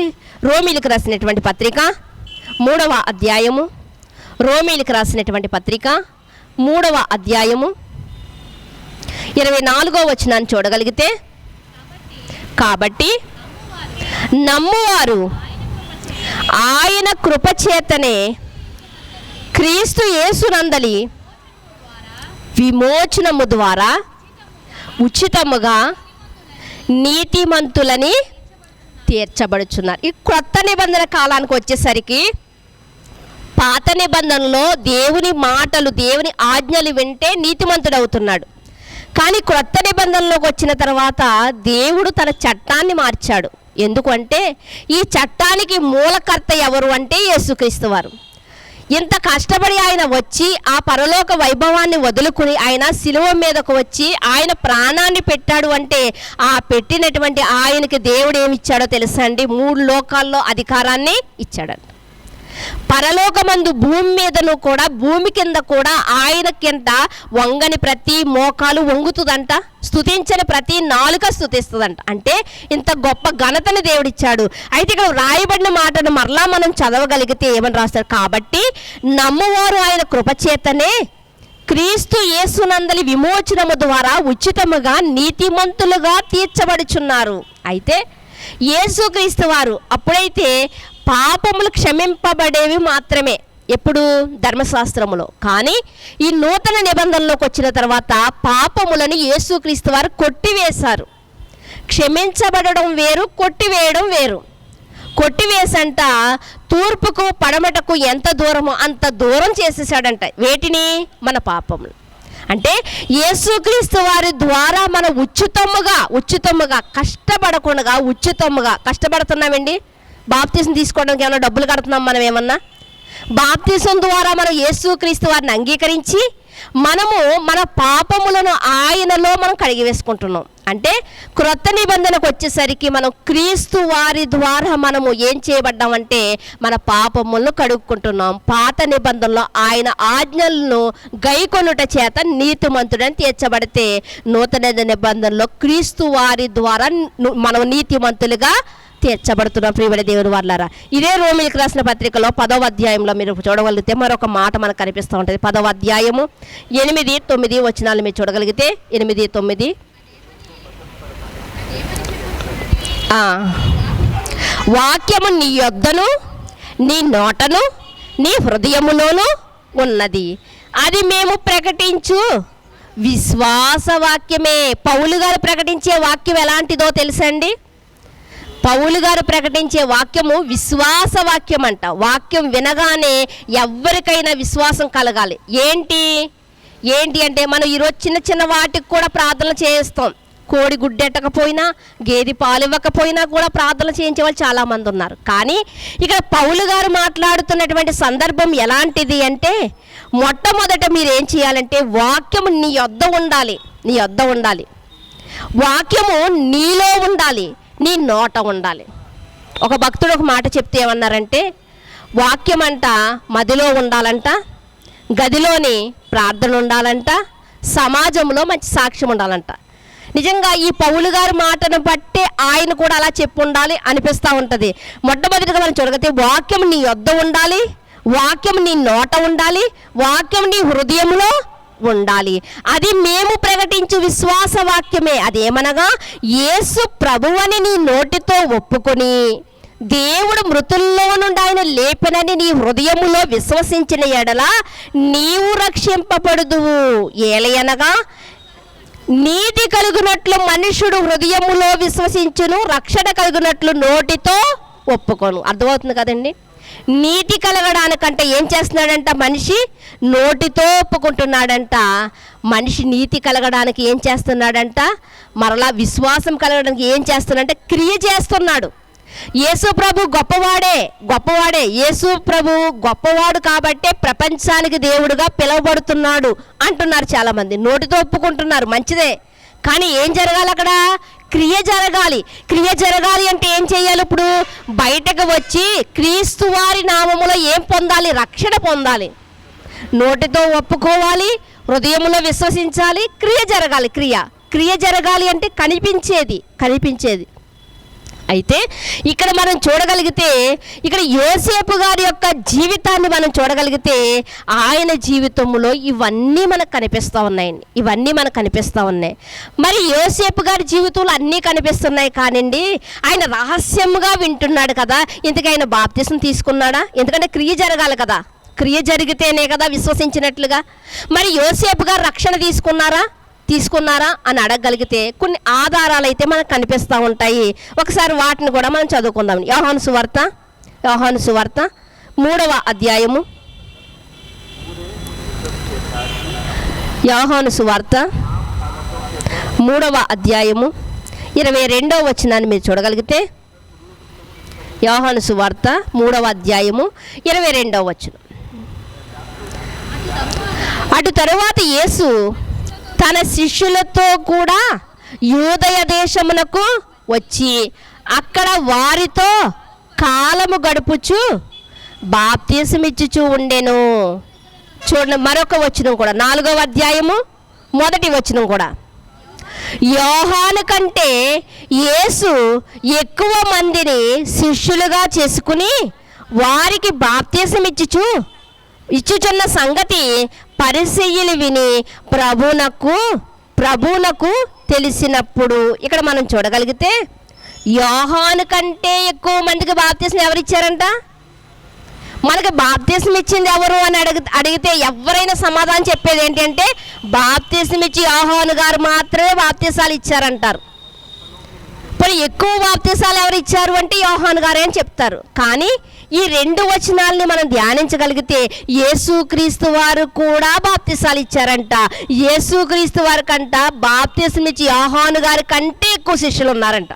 రోమీలకు రాసినటువంటి పత్రిక 3వ అధ్యాయము, రోమీలకు రాసినటువంటి పత్రిక 3వ అధ్యాయము 24వ వచనాన్ని చూడగలిగితే, కాబట్టి నమ్మువారు ఆయన కృపచేతనే క్రీస్తు యేసునందలి విమోచనము ద్వారా ఉచితముగా నీతిమంతులని తీర్చబడుచున్నారు. ఈ క్రొత్త నిబంధన కాలానికి వచ్చేసరికి పాత నిబంధనలో దేవుని మాటలు, దేవుని ఆజ్ఞలు వింటే నీతిమంతుడవుతున్నాడు. కానీ క్రొత్త నిబంధనలోకి వచ్చిన తర్వాత దేవుడు తన చట్టాన్ని మార్చాడు. ఎందుకంటే ఈ చట్టానికి మూలకర్త ఎవరు అంటే యేసుక్రీస్తు వారు. ఇంత కష్టపడి ఆయన వచ్చి ఆ పరలోక వైభవాన్ని వదులుకుని ఆయన శిలువ మీదకు వచ్చి ఆయన ప్రాణాన్ని పెట్టాడు అంటే, ఆ పెట్టినటువంటి ఆయనకి దేవుడు ఏమి ఇచ్చాడో తెలుసా అండి? 3 లోకాల్లో అధికారాన్ని ఇచ్చాడంట. పరలోకమందు భూమి మీదను కూడా, భూమి కింద కూడా ఆయన కింద వంగని ప్రతి మోకాలు వంగుతుందంట, స్తుతించని ప్రతి నాలుక స్తుతిస్తుందంట. అంటే ఇంత గొప్ప ఘనతని దేవుడిచ్చాడు. అయితే ఇక్కడ రాయబడిన మాటను మరలా మనం చదవగలిగితే ఏమని రాస్తారు? కాబట్టి నమ్మువారు ఆయన కృపచేతనే క్రీస్తు యేసునందలి విమోచనము ద్వారా ఉచితముగా నీతిమంతులుగా తీర్చబడుచున్నారు. అయితే యేసుక్రీస్తు వారు అప్పుడైతే పాపములు క్షమింపబడేవి మాత్రమే, ఎప్పుడు? ధర్మశాస్త్రములో. కానీ ఈ నూతన నిబంధనలోకి వచ్చిన తర్వాత పాపములను యేసుక్రీస్తు వారు కొట్టివేశారు. క్షమించబడడం వేరు, కొట్టివేయడం వేరు. కొట్టివేసంట తూర్పుకు పడమటకు ఎంత దూరమో అంత దూరం చేసేసాడంట. వేటిని? మన పాపములు. అంటే యేసుక్రీస్తు వారి ద్వారా మనం ఉచితముగా కష్టపడకుండా కష్టపడుతున్నామండి. బాప్తిసం తీసుకోవడానికి ఏమైనా డబ్బులు కడుతున్నాం మనం? ఏమన్నా బాప్తిసం ద్వారా మనం యేసుక్రీస్తు వారిని అంగీకరించి మనము మన పాపములను ఆయనలో మనం కడిగి వేసుకుంటున్నాం. అంటే క్రొత్త నిబంధనకు వచ్చేసరికి మనం క్రీస్తు వారి ద్వారా మనము ఏం చేయబడ్డామంటే మన పాపములను కడుక్కుంటున్నాం. పాత నిబంధనలో ఆయన ఆజ్ఞలను గైకొనుట చేత నీతిమంతుడని తీర్చబడితే, నూతన నిబంధనలో క్రీస్తు వారి ద్వారా మనం నీతిమంతులుగా తీర్చబడుతున్నాం. ప్రియమైన దేవుని వారలారా, ఇదే రోమీలకు రాసిన పత్రికలో 10వ అధ్యాయంలో మీరు చూడగలిగితే మరొక మాట మనకు కనిపిస్తూ ఉంటుంది. 10వ అధ్యాయము 8, 9 వచనాలు మీరు చూడగలిగితే 8, 9. వాక్యము నీ యొద్దను, నీ నోటను, నీ హృదయములోను ఉన్నది, అది మేము ప్రకటించు విశ్వాస వాక్యమే. పౌలు గారు ప్రకటించే వాక్యం ఎలాంటిదో తెలుసండి? పౌలు గారు ప్రకటించే వాక్యము విశ్వాస వాక్యం అంట. వాక్యం వినగానే ఎవరికైనా విశ్వాసం కలగాలి. ఏంటి అంటే మనం ఈరోజు చిన్న వాటికి కూడా ప్రార్థన చేస్తాం. కోడి గుడ్డెట్టకపోయినా, గేదె పాలు ఇవ్వకపోయినా కూడా ప్రార్థన చేయించే వాళ్ళు చాలామంది ఉన్నారు. కానీ ఇక్కడ పౌలు గారు మాట్లాడుతున్నటువంటి సందర్భం ఎలాంటిది అంటే, మొట్టమొదట మీరు ఏం చేయాలంటే వాక్యము నీ యొద్ద ఉండాలి. వాక్యము నీలో ఉండాలి, నీ నోట ఉండాలి. ఒక భక్తుడు ఒక మాట చెప్తే ఏమన్నారంటే, వాక్యం అంట మదిలో ఉండాలంట, గదిలోని ప్రార్థన ఉండాలంట, సమాజంలో మంచి సాక్ష్యం ఉండాలంట. నిజంగా ఈ పౌలు గారి మాటను బట్టి ఆయన కూడా అలా చెప్పు ఉండాలి అనిపిస్తూ ఉంటుంది. మొట్టమొదటిగా మనం చూడగలిగితే వాక్యం నీ యొద్ద ఉండాలి, వాక్యం నీ నోట ఉండాలి, వాక్యం నీ హృదయంలో ఉండాలి. అది మేము ప్రకటించు విశ్వాస వాక్యమే. అదేమనగా యేసు ప్రభువని నీ నోటితో ఒప్పుకొని దేవుడు మృతుల్లో నుండి ఆయన లేపనని నీ హృదయములో విశ్వసించిన ఎడల నీవు రక్షింపబడుదువు. ఏలయనగా నీతి కలుగునట్లు మనుషుడు హృదయములో విశ్వసించును, రక్షణ కలుగునట్లు నోటితో ఒప్పుకోను. అర్థమవుతుంది కదండి? నీతి కలగడానికంటే ఏం చేస్తున్నాడంట? మనిషి నోటితో ఒప్పుకుంటున్నాడంట. మనిషి నీతి కలగడానికి ఏం చేస్తున్నాడంట? మరలా విశ్వాసం కలగడానికి ఏం చేస్తున్నాడంటే క్రియ చేస్తున్నాడు. యేసు ప్రభు గొప్పవాడే. యేసు ప్రభు గొప్పవాడు కాబట్టే ప్రపంచానికి దేవుడుగా పిలువబడుతున్నాడు అంటున్నారు చాలామంది. నోటితో ఒప్పుకుంటున్నారు, మంచిదే. కానీ ఏం జరగాలి అక్కడ? క్రియ జరగాలి అంటే ఏం చేయాలి? ఇప్పుడు బయటకు వచ్చి క్రీస్తు వారి నామములో ఏం పొందాలి? రక్షణ పొందాలి. నోటితో ఒప్పుకోవాలి, హృదయంలో విశ్వసించాలి, క్రియ జరగాలి అంటే కనిపించేది. అయితే ఇక్కడ మనం చూడగలిగితే, ఇక్కడ యోసేపు గారి యొక్క జీవితాన్ని మనం చూడగలిగితే, ఆయన జీవితంలో ఇవన్నీ మనకు కనిపిస్తూ ఉన్నాయి. మరి యోసేపు గారి జీవితంలో అన్నీ కనిపిస్తున్నాయి కానివ్వండి, ఆయన రహస్యంగా వింటున్నాడు కదా. ఇంతకీ ఆయన బాప్తిసం తీసుకున్నాడా? ఎందుకంటే క్రియ జరగాలి కదా. క్రియ జరిగితేనే కదా విశ్వసించినట్లుగా. మరి యోసేపు గారు రక్షణ తీసుకున్నారా అని అడగగలిగితే కొన్ని ఆధారాలు అయితే మనకు కనిపిస్తూ ఉంటాయి. ఒకసారి వాటిని కూడా మనం చదువుకుందాం. యోహాను సువార్త 3వ అధ్యాయము. యోహాను సువార్త 3వ అధ్యాయము 22వ వచనాన్ని మీరు చూడగలిగితే, యోహాను సువార్త 3వ అధ్యాయము 22వ వచనం. అటు తరువాత యేసు తన శిష్యులతో కూడా యూదయ దేశమునకు వచ్చి అక్కడ వారితో కాలము గడుపుచు బాప్తిసమిచ్చుచూ ఉండెను. చూడండి మరొక వచనం కూడా, 4వ అధ్యాయము 1వ వచనం కూడా. యోహాను కంటే యేసు ఎక్కువ మందిని శిష్యులుగా చేసుకుని వారికి బాప్తిసం ఇచ్చుచున్న సంగతి పరిసయ్యులు విని ప్రభువునకు తెలిసినప్పుడు. ఇక్కడ మనం చూడగలిగితే యోహాను కంటే ఎక్కువ మందికి బాప్తిసం ఎవరిచ్చారంట? మనకి బాప్తిసం ఇచ్చింది ఎవరు అని అడిగితే ఎవరైనా సమాధానం చెప్పేది ఏంటంటే బాప్తిసం ఇచ్చి యోహాను గారు మాత్రమే బాప్తిసాలు ఇచ్చారంటారు. మరి ఎక్కువ బాప్తిసాలు ఎవరు ఇచ్చారు అంటే యోహాను గారే అని చెప్తారు. కానీ ఈ 2 వచనాలని మనం ధ్యానించగలిగితే యేసుక్రీస్తు వారు కూడా బాప్తిసాలు ఇచ్చారంట. యేసుక్రీస్తు వారి కంట బాప్తిసం ఇచ్చి యోహాను గారి కంటే ఎక్కువ శిష్యులు ఉన్నారంట.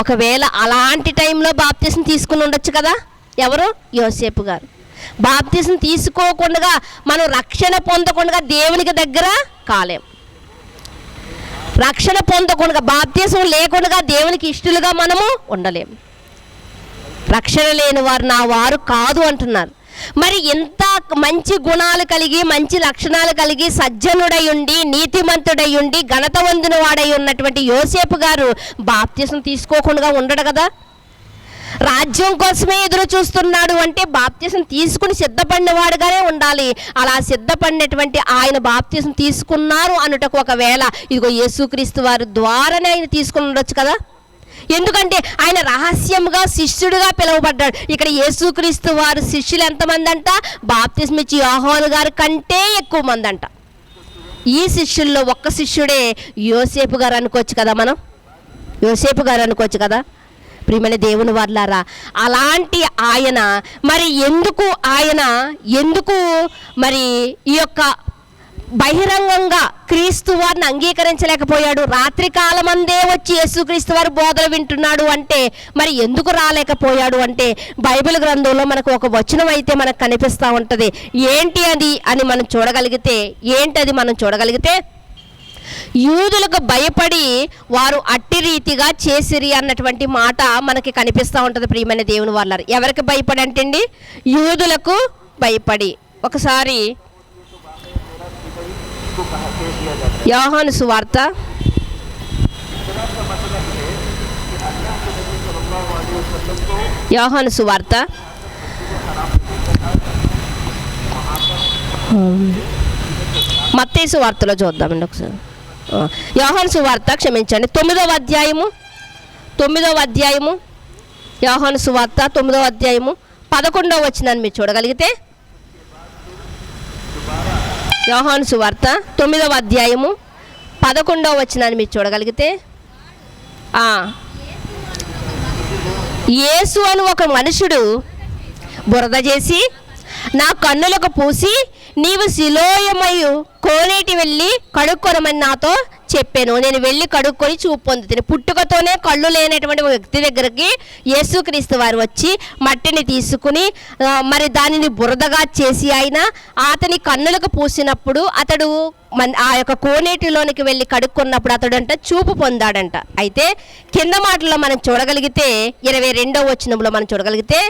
ఒకవేళ అలాంటి టైంలో బాప్తిసం తీసుకుని ఉండొచ్చు కదా. ఎవరు? యోసేపు గారు. బాప్తిసం తీసుకోకుండా మనం రక్షణ పొందకుండా దేవునికి దగ్గర కాలేం. రక్షణ పొందకుండా బాప్తిసం లేకుండా దేవునికి ఇష్టలుగా మనము ఉండలేం. రక్షణ లేని వారు నా వారు కాదు అంటున్నారు. మరి ఎంత మంచి గుణాలు కలిగి, మంచి లక్షణాలు కలిగి, సజ్జనుడై ఉండి, నీతిమంతుడై ఉండి, ఘనత పొందిన వాడై ఉన్నటువంటి యోసేపు గారు బాప్తిసం తీసుకోకుండా ఉండడు కదా. రాజ్యం కోసమే ఎదురు చూస్తున్నాడు అంటే బాప్తిసం తీసుకుని సిద్ధపడిన వాడుగానే ఉండాలి. అలా సిద్ధపడినటువంటి ఆయన బాప్తిసం తీసుకున్నారు అనుటకు ఒకవేళ ఇదిగో యేసుక్రీస్తు వారి ద్వారానే ఆయన తీసుకుని ఉండొచ్చు కదా. ఎందుకంటే ఆయన రహస్యంగా శిష్యుడిగా పిలువబడ్డాడు. ఇక్కడ యేసుక్రీస్తు వారు శిష్యులు ఎంతమంది అంట? బాప్తిసం ఇచ్చి యోహాను గారి కంటే ఎక్కువ మంది అంట. ఈ శిష్యుల్లో ఒక్క శిష్యుడే యోసేపు గారు అనుకోవచ్చు కదా. ప్రియమైన దేవుని వారలారా, అలాంటి ఆయన మరి ఎందుకు మరి ఈ యొక్క బహిరంగంగా క్రీస్తు వారిని అంగీకరించలేకపోయాడు? రాత్రి కాలమందే వచ్చి యేసుక్రీస్తు వారి బోధలు వింటున్నాడు అంటే మరి ఎందుకు రాలేకపోయాడు అంటే బైబిల్ గ్రంథంలో మనకు ఒక వచనం అయితే మనకు కనిపిస్తూ ఉంటుంది. ఏంటది మనం చూడగలిగితే యూదులకు భయపడి వారు అట్టి రీతిగా చేసిరి అన్నటువంటి మాట మనకి కనిపిస్తూ ఉంటుంది. ప్రియమైన దేవుని వారలారా, ఎవరికి భయపడి అంటండి? యూదులకు భయపడి. ఒకసారి యోహాను సువార్త మత్తయి సువార్తలో చూద్దామండి ఒకసారి. యోహాను సువార్త క్షమించండి 9వ అధ్యాయము యోహాను సువార్త 9వ అధ్యాయము 11వ వచనాన్ని మీరు చూడగలిగితే, యోహాను సువార్త 9వ అధ్యాయము 11వ వచనాన్ని మీరు చూడగలిగితే, యేసు అని ఒక మనుషుడు బురద చేసి నా కన్నులకు పూసి, నీవు సిలోయమయు కోనేటి వెళ్ళి కడుక్కొనమని నాతో చెప్పాను. నేను వెళ్ళి కడుక్కొని చూపు పొందుతాను. పుట్టుకతోనే కళ్ళు లేనటువంటి ఒక వ్యక్తి దగ్గరికి యేసుక్రీస్తు వారు వచ్చి మట్టిని తీసుకుని మరి దానిని బురదగా చేసి ఆయన అతని కన్నులకు పూసినప్పుడు అతడు ఆ యొక్క కోనేటిలోనికి వెళ్ళి కడుక్కున్నప్పుడు అతడంట చూపు పొందాడంట. అయితే కింద మాటల్లో మనం చూడగలిగితే 22వ వచనంలో మనం చూడగలిగితే,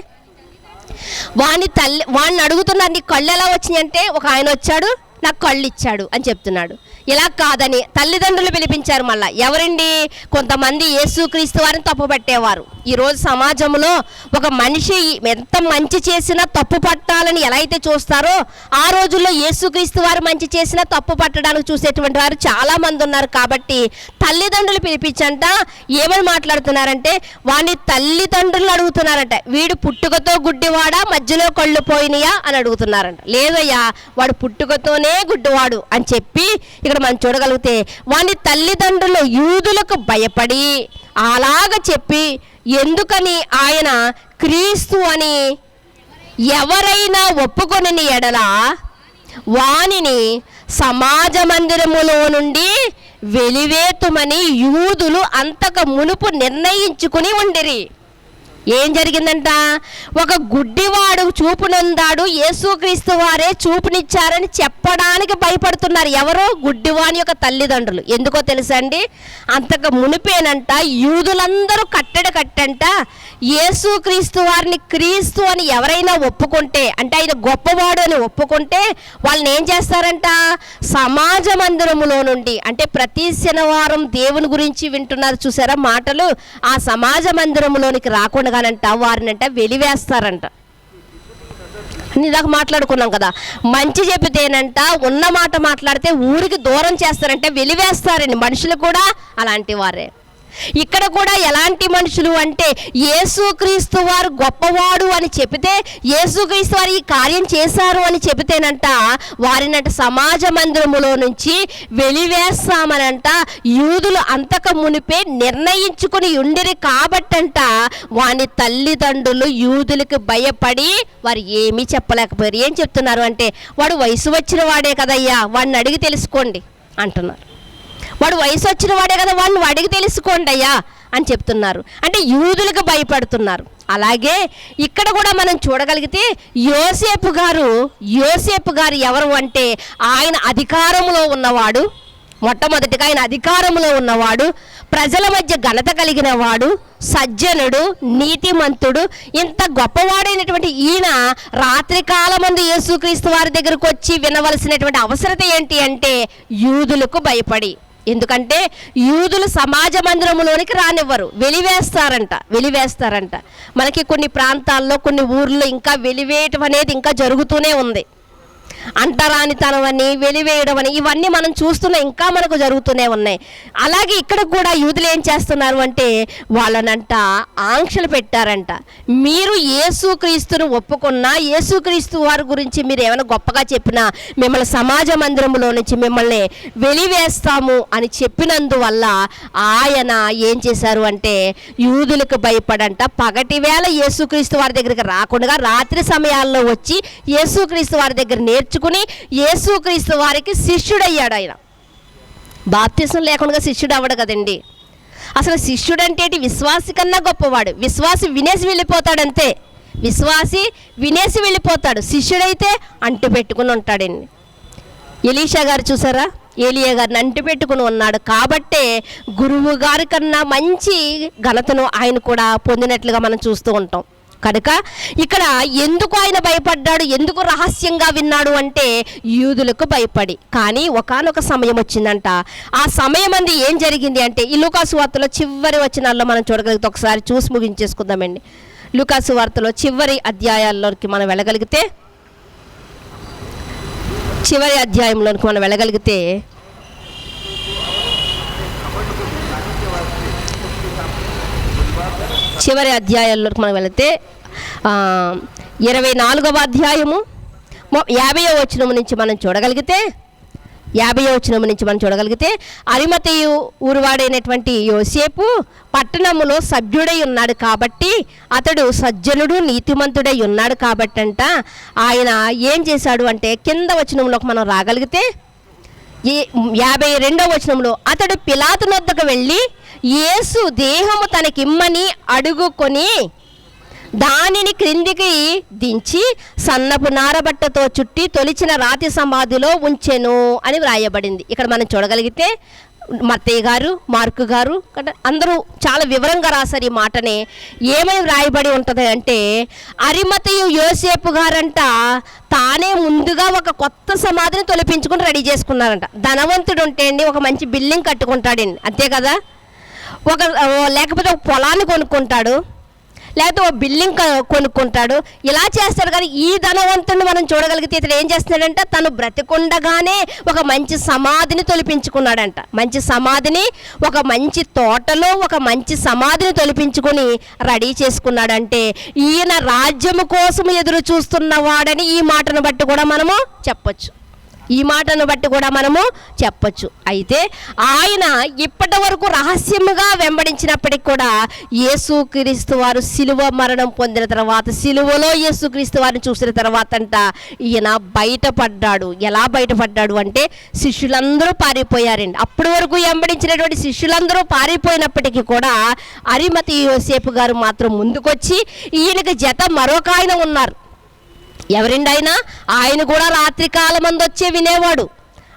వాడిని అడుగుతున్నారు, నీ కళ్ళు ఎలా వచ్చినాయి అంటే, ఒక ఆయన వచ్చాడు నాకు కళ్ళు ఇచ్చాడు అని చెప్తున్నాడు. ఇలా కాదని తల్లిదండ్రులు పిలిపించారు. మళ్ళీ ఎవరండి? కొంతమంది యేసుక్రీస్తు వారిని తప్పు పట్టేవారు. ఈరోజు సమాజంలో ఒక మనిషి ఎంత మంచి చేసినా తప్పు పట్టాలని ఎలా అయితే చూస్తారో, ఆ రోజుల్లో యేసుక్రీస్తు వారు మంచి చేసినా తప్పు పట్టడానికి చూసేటువంటి వారు చాలామంది ఉన్నారు. కాబట్టి తల్లిదండ్రులు పిలిపించంట ఏమని మాట్లాడుతున్నారంటే, వాడిని తల్లిదండ్రులు అడుగుతున్నారంట, వీడు పుట్టుకతో గుడ్డివాడా, మధ్యలో కళ్ళు పోయినాయా అని అడుగుతున్నారంట. లేదయ్యా, వాడు పుట్టుకతోనే గుడ్డివాడు అని చెప్పి ఇక్కడ మనం చూడగలిగితే, వాని తల్లిదండ్రులు యూదులకు భయపడి అలాగ చెప్పి, ఎందుకని ఆయన క్రీస్తు అని ఎవరైనా ఒప్పుకొనని ఎడల వానిని సమాజ మందిరములో నుండి వెలివేతుమని యూదులు అంతకు మునుపు నిర్ణయించుకుని ఉండిరి. ఏం జరిగిందంట? ఒక గుడ్డివాడు చూపునందాడు, యేసుక్రీస్తు వారే చూపునిచ్చారని చెప్పడానికి భయపడుతున్నారు. ఎవరో? గుడ్డివాని యొక్క తల్లిదండ్రులు. ఎందుకో తెలుసా అండి? అంతకు మునిపేనంట యూదులందరూ కట్టంట యేసుక్రీస్తు వారిని క్రీస్తు అని ఎవరైనా ఒప్పుకుంటే, అంటే ఆయన గొప్పవాడు అని ఒప్పుకుంటే, వాళ్ళని ఏం చేస్తారంట? సమాజ మందిరములో నుండి, అంటే ప్రతి శనివారం దేవుని గురించి వింటున్నారు చూసారా మాటలు, ఆ సమాజ మందిరములోనికి రాకుండా వారినంట వెలివేస్తారంట. ఇందాక మాట్లాడుకున్నాం కదా, మంచి చెబితేనంట ఉన్న మాట మాట్లాడితే ఊరికి దూరం చేస్తారంటే వెలివేస్తారండి. మనుషులు కూడా అలాంటి వారే. ఇక్కడ కూడా ఎలాంటి మనుషులు అంటే, యేసుక్రీస్తు వారు గొప్పవాడు అని చెబితే, యేసుక్రీస్తు వారు ఈ కార్యం చేశారు అని చెబితేనంట వారినంట సమాజ మందిరములో నుంచి వెలివేస్తామనంట యూదులు అంతకు మునిపే నిర్ణయించుకుని ఉండిరి. కాబట్టంట వాని తల్లిదండ్రులు యూదులకు భయపడి వారు ఏమీ చెప్పలేకపోయారు. ఏం చెప్తున్నారు అంటే, వాడు వయసు వచ్చిన వాడే కదయ్యా, వాడిని అడిగి తెలుసుకోండి అంటున్నారు. వాడు వయసు వచ్చిన వాడే కదా, వాడిని అడిగి తెలుసుకోండి అయ్యా అని చెప్తున్నారు. అంటే యూదులకు భయపడుతున్నారు. అలాగే ఇక్కడ కూడా మనం చూడగలిగితే, యోసేపు గారు ఎవరు అంటే, ఆయన అధికారంలో ఉన్నవాడు. మొట్టమొదటిగా ఆయన అధికారంలో ఉన్నవాడు, ప్రజల మధ్య ఘనత కలిగిన వాడు, సజ్జనుడు, నీతిమంతుడు. ఇంత గొప్పవాడైనటువంటి ఈయన రాత్రి కాలమందు యేసుక్రీస్తు వారి దగ్గరకు వచ్చి వినవలసినటువంటి అవసరత ఏంటి అంటే, యూదులకు భయపడి. ఎందుకంటే యూదులు సమాజ మందిరములోనికి రానివ్వరు, వెలివేస్తారంట. మనకి కొన్ని ప్రాంతాల్లో కొన్ని ఊర్లో ఇంకా వెలివేయటం అనేది ఇంకా జరుగుతూనే ఉంది. అంటరానితనం అని, వెలివేయడం అని, ఇవన్నీ మనం చూస్తున్నాం, ఇంకా మనకు జరుగుతూనే ఉన్నాయి. అలాగే ఇక్కడ కూడా యూదులు ఏం చేస్తున్నారు అంటే, వాళ్ళనంట ఆంక్షలు పెట్టారంట. మీరు యేసుక్రీస్తును ఒప్పుకున్నా, యేసుక్రీస్తు వారి గురించి మీరు ఏమైనా గొప్పగా చెప్పినా మిమ్మల్ని సమాజ మందిరంలో నుంచి మిమ్మల్ని వెలివేస్తాము అని చెప్పినందువల్ల ఆయన ఏం చేశారు అంటే, యూదులకు భయపడంట పగటి వేళ యేసుక్రీస్తు వారి దగ్గరికి రాకుండా రాత్రి సమయాల్లో వచ్చి యేసుక్రీస్తు వారి దగ్గర నేర్చుకుని యేసుక్రీస్తు వారికి శిష్యుడయ్యాడు. ఆయన బాప్తిసం లేకుండా శిష్యుడు అవ్వడు కదండి. అసలు శిష్యుడు అంటే విశ్వాసి కన్నా గొప్పవాడు. విశ్వాసి వినేసి వెళ్ళిపోతాడంతే, శిష్యుడైతే అంటు పెట్టుకుని ఉంటాడండి. ఎలీషా గారు చూసారా, ఏలియా గారిని అంటు పెట్టుకుని ఉన్నాడు. కాబట్టే గురువు గారి కన్నా మంచి ఘనతను ఆయన కూడా పొందినట్లుగా మనం చూస్తూ ఉంటాం. కనుక ఇక్కడ ఎందుకు ఆయన భయపడ్డాడు, ఎందుకు రహస్యంగా విన్నాడు అంటే, యూదులకు భయపడి. కానీ ఒకానొక సమయం వచ్చిందంట. ఆ సమయం అంది ఏం జరిగింది అంటే, ఈ లూకాసు వార్తలో చివరి వచనాల్లో మనం చూడగలిగితే, ఒకసారి చూసి ముగించేసుకుందామండి. లూకాసు వార్తలో చివరి అధ్యాయాల్లోకి మనం వెళ్ళగలిగితే, చివరి అధ్యాయాల్లోకి మనం వెళితే 24వ అధ్యాయము 50వ వచనం నుంచి మనం చూడగలిగితే, 50వ వచనం నుంచి మనం చూడగలిగితే, అరిమతయి ఊరువాడైనటువంటి యోసేపు పట్టణములో సభ్యుడై ఉన్నాడు కాబట్టి, అతడు సజ్జనుడు నీతిమంతుడై ఉన్నాడు కాబట్టంట ఆయన ఏం చేశాడు అంటే, కింద వచనంలోకి మనం రాగలిగితే ఈ 52వ వచనంలో, అతడు పిలాతు వద్దకు వెళ్ళి యేసు దేహము తనకిమ్మని అడుగుకొని దానిని క్రిందికి దించి సన్నపు నారబట్టతో చుట్టి తొలిచిన రాతి సమాధిలో ఉంచెను అని వ్రాయబడింది. ఇక్కడ మనం చూడగలిగితే మత్తయి గారు, మార్కు గారు అందరూ చాలా వివరంగా రాశారు ఈ మాటనే. ఏమని వ్రాయబడి ఉంటుంది అంటే, అరిమతయి యోసేపు గారంట తానే ముందుగా ఒక కొత్త సమాధిని తొలిపించుకుని రెడీ చేసుకున్నారంట. ధనవంతుడు ఉంటే అండి ఒక మంచి బిల్డింగ్ కట్టుకుంటాడండి, అంతే కదా. లేకపోతే ఒక పొలాన్ని కొనుక్కుంటాడు, లేకపోతే ఒక బిల్డింగ్ కొనుక్కుంటాడు, ఇలా చేస్తాడు. కానీ ఈ ధనవంతుడిని మనం చూడగలిగితే ఇతడు ఏం చేస్తున్నాడంట, తను బ్రతికుండగానే ఒక మంచి సమాధిని తొలిపించుకున్నాడంట. మంచి సమాధిని ఒక మంచి తోటలో ఒక మంచి సమాధిని తొలిపించుకొని రెడీ చేసుకున్నాడంటే ఈయన రాజ్యము కోసం ఎదురు చూస్తున్నవాడని ఈ మాటను బట్టి కూడా మనము చెప్పొచ్చు. అయితే ఆయన ఇప్పటి వరకు రహస్యముగా వెంబడించినప్పటికి కూడా యేసుక్రీస్తు వారు సిలువ మరణం పొందిన తర్వాత, సిలువలో యేసుక్రీస్తు వారిని చూసిన తర్వాత అంట ఈయన బయటపడ్డాడు. ఎలా బయటపడ్డాడు అంటే, శిష్యులందరూ పారిపోయారండి. అప్పటి వరకు వెంబడించినటువంటి శిష్యులందరూ పారిపోయినప్పటికీ కూడా అరిమతయి యోసేపు గారు మాత్రం ముందుకొచ్చి, ఈయనకి జత మరొక ఆయన ఉన్నారు. ఎవరిండి ఆయన కూడా రాత్రి కాలమంది వచ్చే వినేవాడు.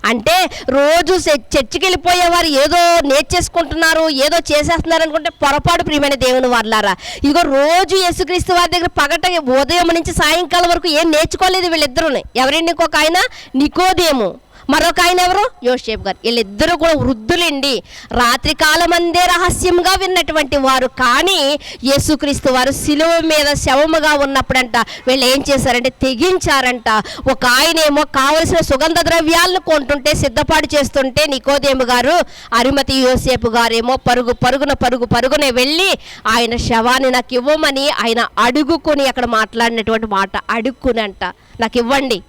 అంటే రోజు చర్చికి వెళ్ళిపోయేవారు ఏదో నేర్చేసుకుంటున్నారు, ఏదో చేసేస్తున్నారు అనుకుంటే పొరపాటు ప్రియమైన దేవుని వాళ్ళారా. ఇదిగో రోజు యేసుక్రీస్తు వారి దగ్గర పగట ఉదయం నుంచి సాయంకాలం వరకు ఏం నేర్చుకోలేదు వీళ్ళిద్దరుని. ఎవరండి? ఇంకొక ఆయన నికోదేము, మరొక ఆయన ఎవరు? యోసేపు గారు. వీళ్ళిద్దరూ కూడా వృద్ధులండి, రాత్రి కాలమందే రహస్యంగా విన్నటువంటి వారు. కానీ యేసుక్రీస్తు వారు శిలువ మీద శవముగా ఉన్నప్పుడంట వీళ్ళు ఏం చేశారంటే తెగించారంట. ఒక ఆయనేమో కావలసిన సుగంధ ద్రవ్యాలను కొంటుంటే సిద్ధపాటు చేస్తుంటే నికోదేము గారు, అరిమతయి యోసేపు గారేమో పరుగున వెళ్ళి ఆయన శవాన్ని నాకు ఇవ్వమని ఆయన అడుగుకొని, అక్కడ మాట్లాడినటువంటి మాట అడుక్కుని అంట, నాకు ఇవ్వండి.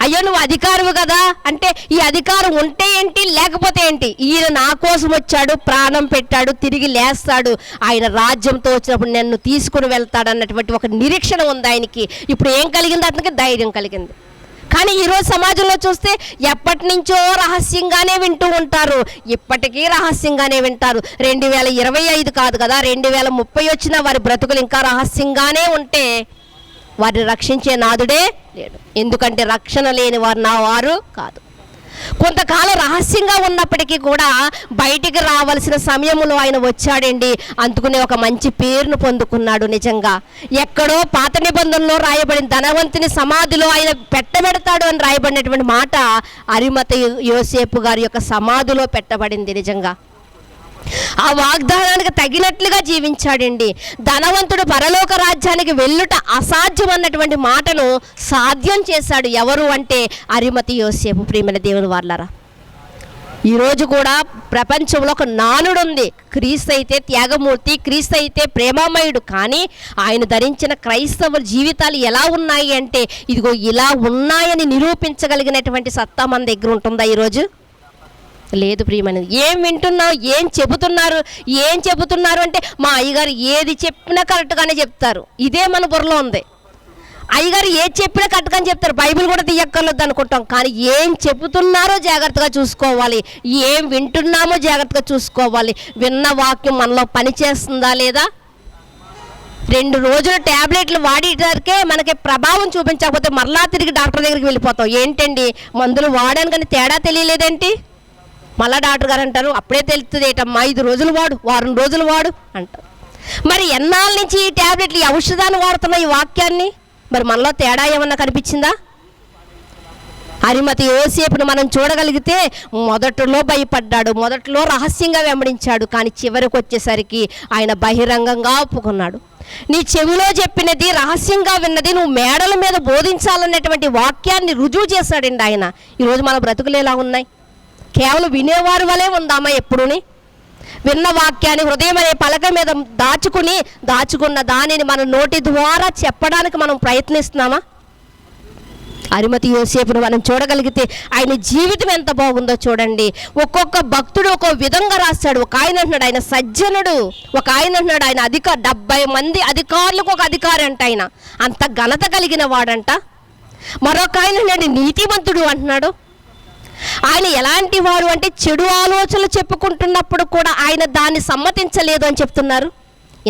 అయ్యో నువ్వు అధికారువు కదా అంటే, ఈ అధికారం ఉంటే ఏంటి లేకపోతే ఏంటి, ఈయన నా కోసం వచ్చాడు, ప్రాణం పెట్టాడు, తిరిగి లేస్తాడు, ఆయన రాజ్యంతో వచ్చినప్పుడు నన్ను తీసుకుని వెళ్తాడు అన్నటువంటి ఒక నిరీక్షణ ఉంది ఆయనకి. ఇప్పుడు ఏం కలిగింది? అతనికి ధైర్యం కలిగింది. కానీ ఈరోజు సమాజంలో చూస్తే ఎప్పటి నుంచో రహస్యంగానే వింటూ ఉంటారు, ఇప్పటికీ రహస్యంగానే వింటారు. 2025 కాదు కదా, 2030 వచ్చినా వారి బ్రతుకులు ఇంకా రహస్యంగానే ఉంటే వారిని రక్షించే నాదుడే లేడు. ఎందుకంటే రక్షణ లేని వారు నా వారు కాదు. కొంతకాలం రహస్యంగా ఉన్నప్పటికీ కూడా బయటికి రావాల్సిన సమయంలో ఆయన వచ్చాడండి. అందుకునే ఒక మంచి పేరును పొందుకున్నాడు. నిజంగా ఎక్కడో పాత నిబంధనలో రాయబడిన ధనవంతుని సమాధిలో ఆయన పెట్టబెడతాడు అని రాయబడినటువంటి మాట అరిమతయి యోసేపు గారి యొక్క సమాధిలో పెట్టబడింది. నిజంగా ఆ వాగ్దానానికి తగినట్లుగా జీవించాడండి. ధనవంతుడు పరలోక రాజ్యానికి వెళ్ళుట అసాధ్యం అన్నటువంటి మాటను సాధ్యం చేశాడు. ఎవరు అంటే అరిమతయి యోసేపు. ప్రియమైన దేవుని వాళ్ళారా, ఈరోజు కూడా ప్రపంచంలో ఒక నానుడు ఉంది, క్రీస్తు అయితే త్యాగమూర్తి, క్రీస్తు అయితే ప్రేమామయుడు. కానీ ఆయన ధరించిన క్రైస్తవ జీవితాలు ఎలా ఉన్నాయి అంటే, ఇదిగో ఇలా ఉన్నాయని నిరూపించగలిగినటువంటి సత్తా మన దగ్గర ఉంటుందా ఈరోజు? లేదు ప్రియమైనది. ఏం వింటున్నావు, ఏం చెబుతున్నారు అంటే, మా అయ్యగారు ఏది చెప్పినా కరెక్ట్గానే చెప్తారు. ఇదే మన బుర్రలో ఉంది. అయ్యగారు ఏది చెప్పినా కరెక్ట్గానే చెప్తారు, బైబిల్ కూడా తీయక్కర్లేదు అనుకుంటాం. కానీ ఏం చెబుతున్నారో జాగ్రత్తగా చూసుకోవాలి, ఏం వింటున్నామో జాగ్రత్తగా చూసుకోవాలి. విన్న వాక్యం మనలో పనిచేస్తుందా లేదా? 2 రోజులు ట్యాబ్లెట్లు వాడేటరికే మనకి ప్రభావం చూపించకపోతే మరలా తిరిగి డాక్టర్ దగ్గరికి వెళ్ళిపోతాం. ఏంటండి మందులు వాడాను కానీ తేడా తెలియలేదేంటి? మళ్ళా డాక్టర్ గారు అంటారు, అప్పుడే తెలుస్తుంది ఏటమ్మా, 5 రోజులు వాడు, వారం రోజులు వాడు అంటారు. మరి ఎన్నాళ్ళ నుంచి ఈ ట్యాబ్లెట్లు, ఈ ఔషధాన్ని వాడుతున్న ఈ వాక్యాన్ని, మరి మనలో తేడా ఏమన్నా కనిపించిందా? అరిమతయి యోసేపును మనం చూడగలిగితే మొదట్లో భయపడ్డాడు, మొదట్లో రహస్యంగా వెంబడించాడు. కానీ చివరికి వచ్చేసరికి ఆయన బహిరంగంగా ఒప్పుకున్నాడు. నీ చెవిలో చెప్పినది, రహస్యంగా విన్నది నువ్వు మేడల మీద బోధించాలన్నటువంటి వాక్యాన్ని రుజువు చేశాడండి ఆయన. ఈరోజు మన బ్రతుకులు ఎలా ఉన్నాయి? కేవలం వినేవారి వలే ఉందామా? ఎప్పుడుని విన్న వాక్యాన్ని హృదయం అనే పలక మీద దాచుకున్న దానిని మన నోటి ద్వారా చెప్పడానికి మనం ప్రయత్నిస్తున్నామా? అరిమతి యోసేపును మనం చూడగలిగితే ఆయన జీవితం ఎంత బాగుందో చూడండి. ఒక్కొక్క భక్తుడు ఒక్కో విధంగా రాస్తాడు. ఒక ఆయన అంటున్నాడు ఆయన సజ్జనుడు, ఒక ఆయన అంటున్నాడు ఆయన 70 మంది అధికారులకు ఒక అధికారి అంట, ఆయన అంత ఘనత కలిగిన వాడంట. మరొక ఆయన అంటున్నాడు నీతిమంతుడు అంటున్నాడు. ఆయన ఎలాంటి వాడు అంటే చెడు ఆలోచనలు చెప్పుకుంటున్నప్పుడు కూడా ఆయన దాన్ని సమ్మతించలేదు అని చెప్తున్నారు.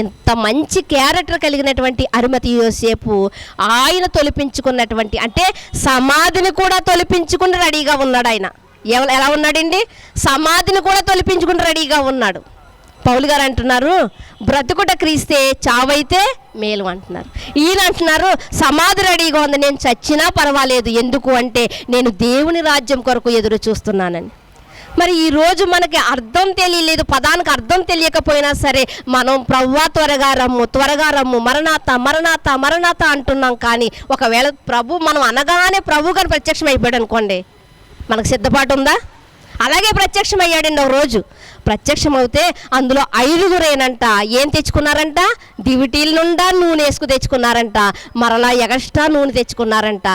ఇంత మంచి క్యారెక్టర్ కలిగినటువంటి అరిమతి యోసేపు ఆయన తొలిపించుకున్నటువంటి అంటే సమాధిని కూడా తొలిపించుకుని రెడీగా ఉన్నాడు. ఆయన ఎలా ఉన్నాడండి? సమాధిని కూడా తొలిపించుకుని రెడీగా ఉన్నాడు. పౌలు గారు అంటున్నారు బ్రతుకుట క్రీస్తే చావైతే మేలు అంటున్నారు. ఈయన అంటున్నారు సమాధి రెడీగా ఉంది, నేను చచ్చినా పర్వాలేదు, ఎందుకు అంటే నేను దేవుని రాజ్యం కొరకు ఎదురు చూస్తున్నానని. మరి ఈరోజు మనకి అర్థం తెలియలేదు, పదానికి అర్థం తెలియకపోయినా సరే మనం ప్రభువా త్వరగా రమ్ము త్వరగా రమ్ము, మరణాత మరణాత మరణాత అంటున్నాం. కానీ ఒకవేళ ప్రభు మనం అనగానే ప్రభు గారు ప్రత్యక్షం అయిపోయాడు అనుకోండి, మనకు సిద్ధపాటు ఉందా? అలాగే ప్రత్యక్షం అయ్యాడండి. ఒక రోజు ప్రత్యక్షం అవుతే అందులో 5గురేనంట ఏం తెచ్చుకున్నారంట? దివిటీల నుండా నూనె వేసుకు తెచ్చుకున్నారంట, మరలా ఎగస్ట్రా నూనె తెచ్చుకున్నారంట.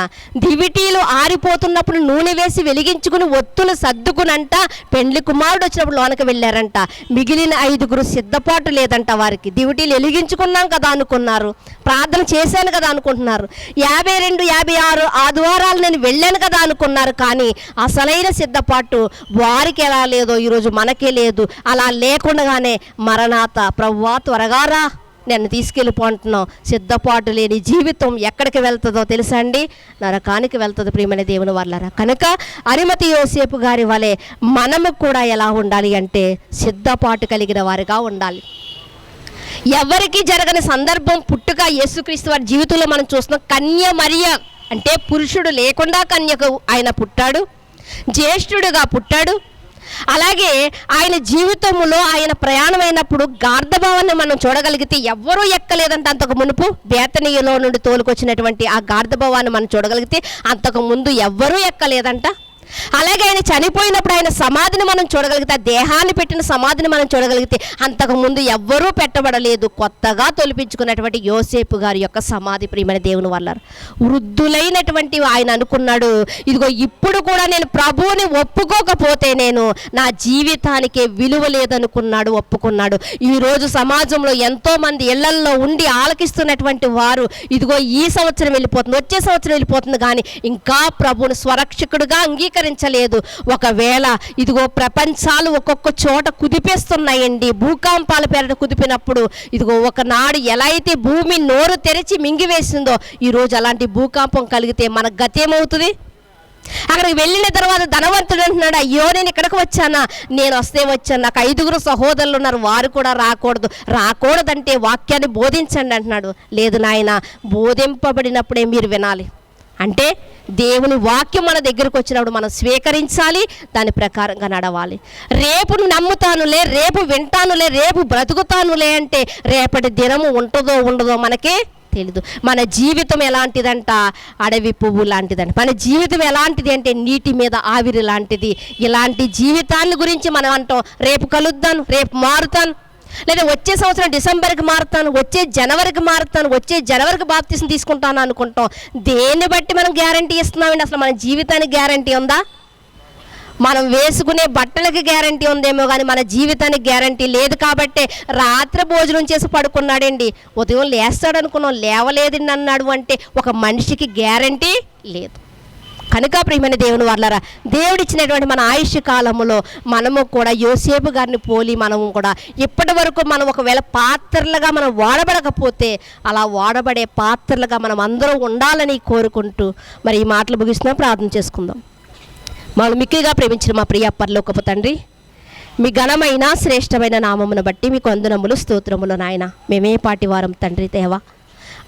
దివిటీలు ఆరిపోతున్నప్పుడు నూనె వేసి వెలిగించుకుని ఒత్తులు సర్దుకునంట పెండ్లి కుమారుడు వచ్చినప్పుడు లోనకి వెళ్ళారంట. మిగిలిన 5గురు సిద్ధపాటు లేదంట వారికి. దివిటీలు వెలిగించుకున్నాం కదా అనుకున్నారు, ప్రార్థన చేశాను కదా అనుకుంటున్నారు, 52 56 ఆదివారాలు నేను వెళ్ళాను కదా అనుకున్నారు. కానీ అసలైన సిద్ధపాటు వారికి ఎలా లేదో ఈరోజు మనకే లేదు. అలా లేకుండానే మరణాత ప్రభువా త్వరగా రా నన్ను తీసుకెళ్ళిపోంటున్నాం. సిద్ధపాటు లేని జీవితం ఎక్కడికి వెళ్తుందో తెలుసా అండి? నరకానికి వెళ్తుంది ప్రియమైన దేవుని వాళ్ళారా. కనుక అరిమతి యోసేపు గారి వలె మనము కూడా ఎలా ఉండాలి అంటే సిద్ధపాటు కలిగిన వారిగా ఉండాలి. ఎవరికి జరగని సందర్భం పుట్టుక యేసుక్రీస్తు వారి జీవితంలో మనం చూస్తున్నాం. కన్య మరియ అంటే పురుషుడు లేకుండా కన్యకు ఆయన పుట్టాడు, జ్యేష్ఠుడుగా పుట్టాడు. అలాగే ఆయన జీవితంలో ఆయన ప్రయాణమైనప్పుడు గార్ధభవాన్ని మనం చూడగలిగితే ఎవ్వరూ ఎక్కలేదంటే అంతకు మునుపు బేతనీయులో నుండి తోలుకొచ్చినటువంటి ఆ గార్ధభవాన్ని మనం చూడగలిగితే అంతకు ముందు ఎవ్వరూ ఎక్కలేదంట. అలాగే ఆయన చనిపోయినప్పుడు ఆయన సమాధిని మనం చూడగలిగితే, ఆ దేహాన్ని పెట్టిన సమాధిని మనం చూడగలిగితే అంతకుముందు ఎవ్వరూ పెట్టబడలేదు. కొత్తగా తొలిపించుకున్నటువంటి యోసేపు గారి యొక్క సమాధి ప్రియమైన దేవుని వల్ల వృద్ధులైనటువంటి ఆయన అనుకున్నాడు, ఇదిగో ఇప్పుడు కూడా నేను ప్రభువుని ఒప్పుకోకపోతే నేను నా జీవితానికే విలువ లేదనుకున్నాడు, ఒప్పుకున్నాడు. ఈరోజు సమాజంలో ఎంతోమంది ఇళ్లల్లో ఉండి ఆలకిస్తున్నటువంటి వారు ఇదిగో ఈ సంవత్సరం వెళ్ళిపోతుంది, వచ్చే సంవత్సరం వెళ్ళిపోతుంది, కానీ ఇంకా ప్రభువుని స్వరక్షకుడుగా అంగీకరించలేదు. ఒకవేళ ఇదిగో ప్రపంచాలు ఒక్కొక్క చోట కుదిపేస్తున్నాయండి. భూకంపాల పేరిట కుదిపినప్పుడు ఇదిగో ఒకనాడు ఎలా అయితే భూమి నోరు తెరిచి మింగివేసిందో ఈరోజు అలాంటి భూకంపం కలిగితే మన గతి ఏమవుతుంది? అక్కడికి వెళ్ళిన తర్వాత ధనవంతుడు అంటున్నాడు, అయ్యో నేను ఇక్కడికి వచ్చానా, నేను వస్తే వచ్చాను, నాకు 5గురు సహోదరులు ఉన్నారు, వారు కూడా రాకూడదంటే వాక్యాన్ని బోధించండి అంటున్నాడు. లేదు నాయన, బోధింపబడినప్పుడే మీరు వినాలి. అంటే దేవుని వాక్యం మన దగ్గరకు వచ్చినప్పుడు మనం స్వీకరించాలి, దాని ప్రకారంగా నడవాలి. రేపు నమ్ముతానులే, రేపు వింటానులే, రేపు బ్రతుకుతానులే అంటే రేపటి దినము ఉంటుందో ఉండదో మనకే తెలీదు. మన జీవితం ఎలాంటిదంట? అడవి పువ్వు లాంటిదంట. మన జీవితం ఎలాంటిది అంటే నీటి మీద ఆవిరి లాంటిది. ఇలాంటి జీవితాన్ని గురించి మనం అంటాం, రేపు కలుద్దాను, రేపు మారుతాను, లేదా వచ్చే సంవత్సరం డిసెంబర్కి మారుతాను, వచ్చే జనవరికి మారుతాను, వచ్చే జనవరికి బాప్తీసం తీసుకుంటాను అనుకుంటాం. దేన్ని బట్టి మనం గ్యారంటీ ఇస్తున్నామండి? అసలు మన జీవితానికి గ్యారంటీ ఉందా? మనం వేసుకునే బట్టలకి గ్యారంటీ ఉందేమో కానీ మన జీవితానికి గ్యారంటీ లేదు. కాబట్టి రాత్రి భోజనం చేసి పడుకున్నాడండి, ఉదయం లేస్తాడు అనుకున్నాం, లేవలేదండి అన్నాడు అంటే ఒక మనిషికి గ్యారంటీ లేదు. కనుక ప్రియమైన దేవుని వాళ్ళారా, దేవుడిచ్చినటువంటి మన ఆయుష్ కాలంలో మనము కూడా యోసేపు గారిని పోలి మనము కూడా ఇప్పటి వరకు మనం ఒకవేళ పాత్రలుగా మనం వాడబడకపోతే అలా వాడబడే పాత్రలుగా మనం అందరం ఉండాలని కోరుకుంటూ మరి ఈ మాటలు ముగిస్తున్నాం. ప్రార్థన చేసుకుందాం. మమ్మల్ని మిక్కిలిగా ప్రేమించిన మా ప్రియ పరలోకపు తండ్రి, మీ ఘనమైన శ్రేష్టమైన నామమును బట్టి మీకు వందనములు స్తోత్రములు నాయన. మేమే పాటి వారం తండ్రి దేవా,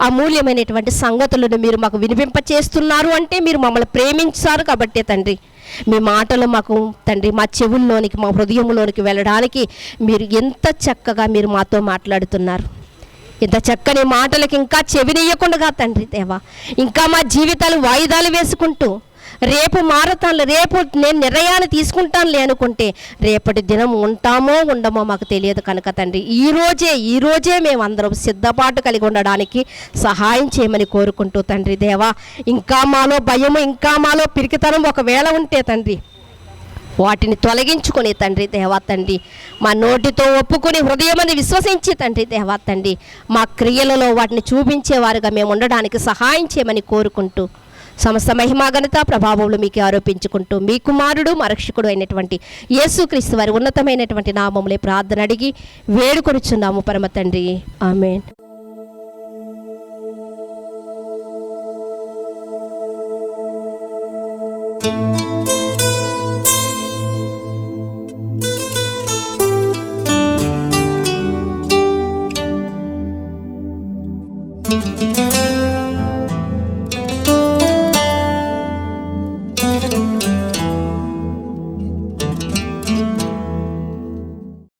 అమూల్యమైనటువంటి సంగతులను మీరు మాకు వినిపింప చేస్తున్నారు అంటే మీరు మమ్మల్ని ప్రేమించారు కాబట్టే తండ్రి. మీ మాటలు మాకు తండ్రి మా చెవుల్లోనికి మా హృదయంలోనికి వెళ్ళడానికి మీరు ఎంత చక్కగా మీరు మాతో మాట్లాడుతున్నారు. ఇంత చక్కని మాటలకి ఇంకా చెవినియకుండా తండ్రి దేవా, ఇంకా మా జీవితాలు వాయిదాలు వేసుకుంటూ రేపు మారతానులే, రేపు నేను నిర్ణయాన్ని తీసుకుంటానులే అనుకుంటే రేపటి దినం ఉంటామో ఉండమో మాకు తెలియదు కనుక తండ్రి ఈ రోజే మేమందరం సిద్ధపాటు కలిగి ఉండడానికి సహాయం చేయమని కోరుకుంటూ తండ్రి దేవా, ఇంకా మాలో భయము, ఇంకా మాలో పిరికితనం ఒకవేళ ఉంటే తండ్రి వాటిని తొలగించుకొని తండ్రి దేవా తండ్రి, మా నోటితో ఒప్పుకొని హృదయమని విశ్వసించి తండ్రి దేవా తండ్రి, మా క్రియలలో వాటిని చూపించేవారుగా మేము ఉండడానికి సహాయం చేయమని కోరుకుంటూ సమస్త మహిమా ఘనత ప్రభావములు మీకు ఆరోపించుకుంటూ మీ కుమారుడు మా రక్షకుడు అయినటువంటి యేసుక్రీస్తు వారి ఉన్నతమైనటువంటి నామములే ప్రార్థన అడిగి వేడుకొనుచున్నాము పరమ తండ్రి. ఆమేన్.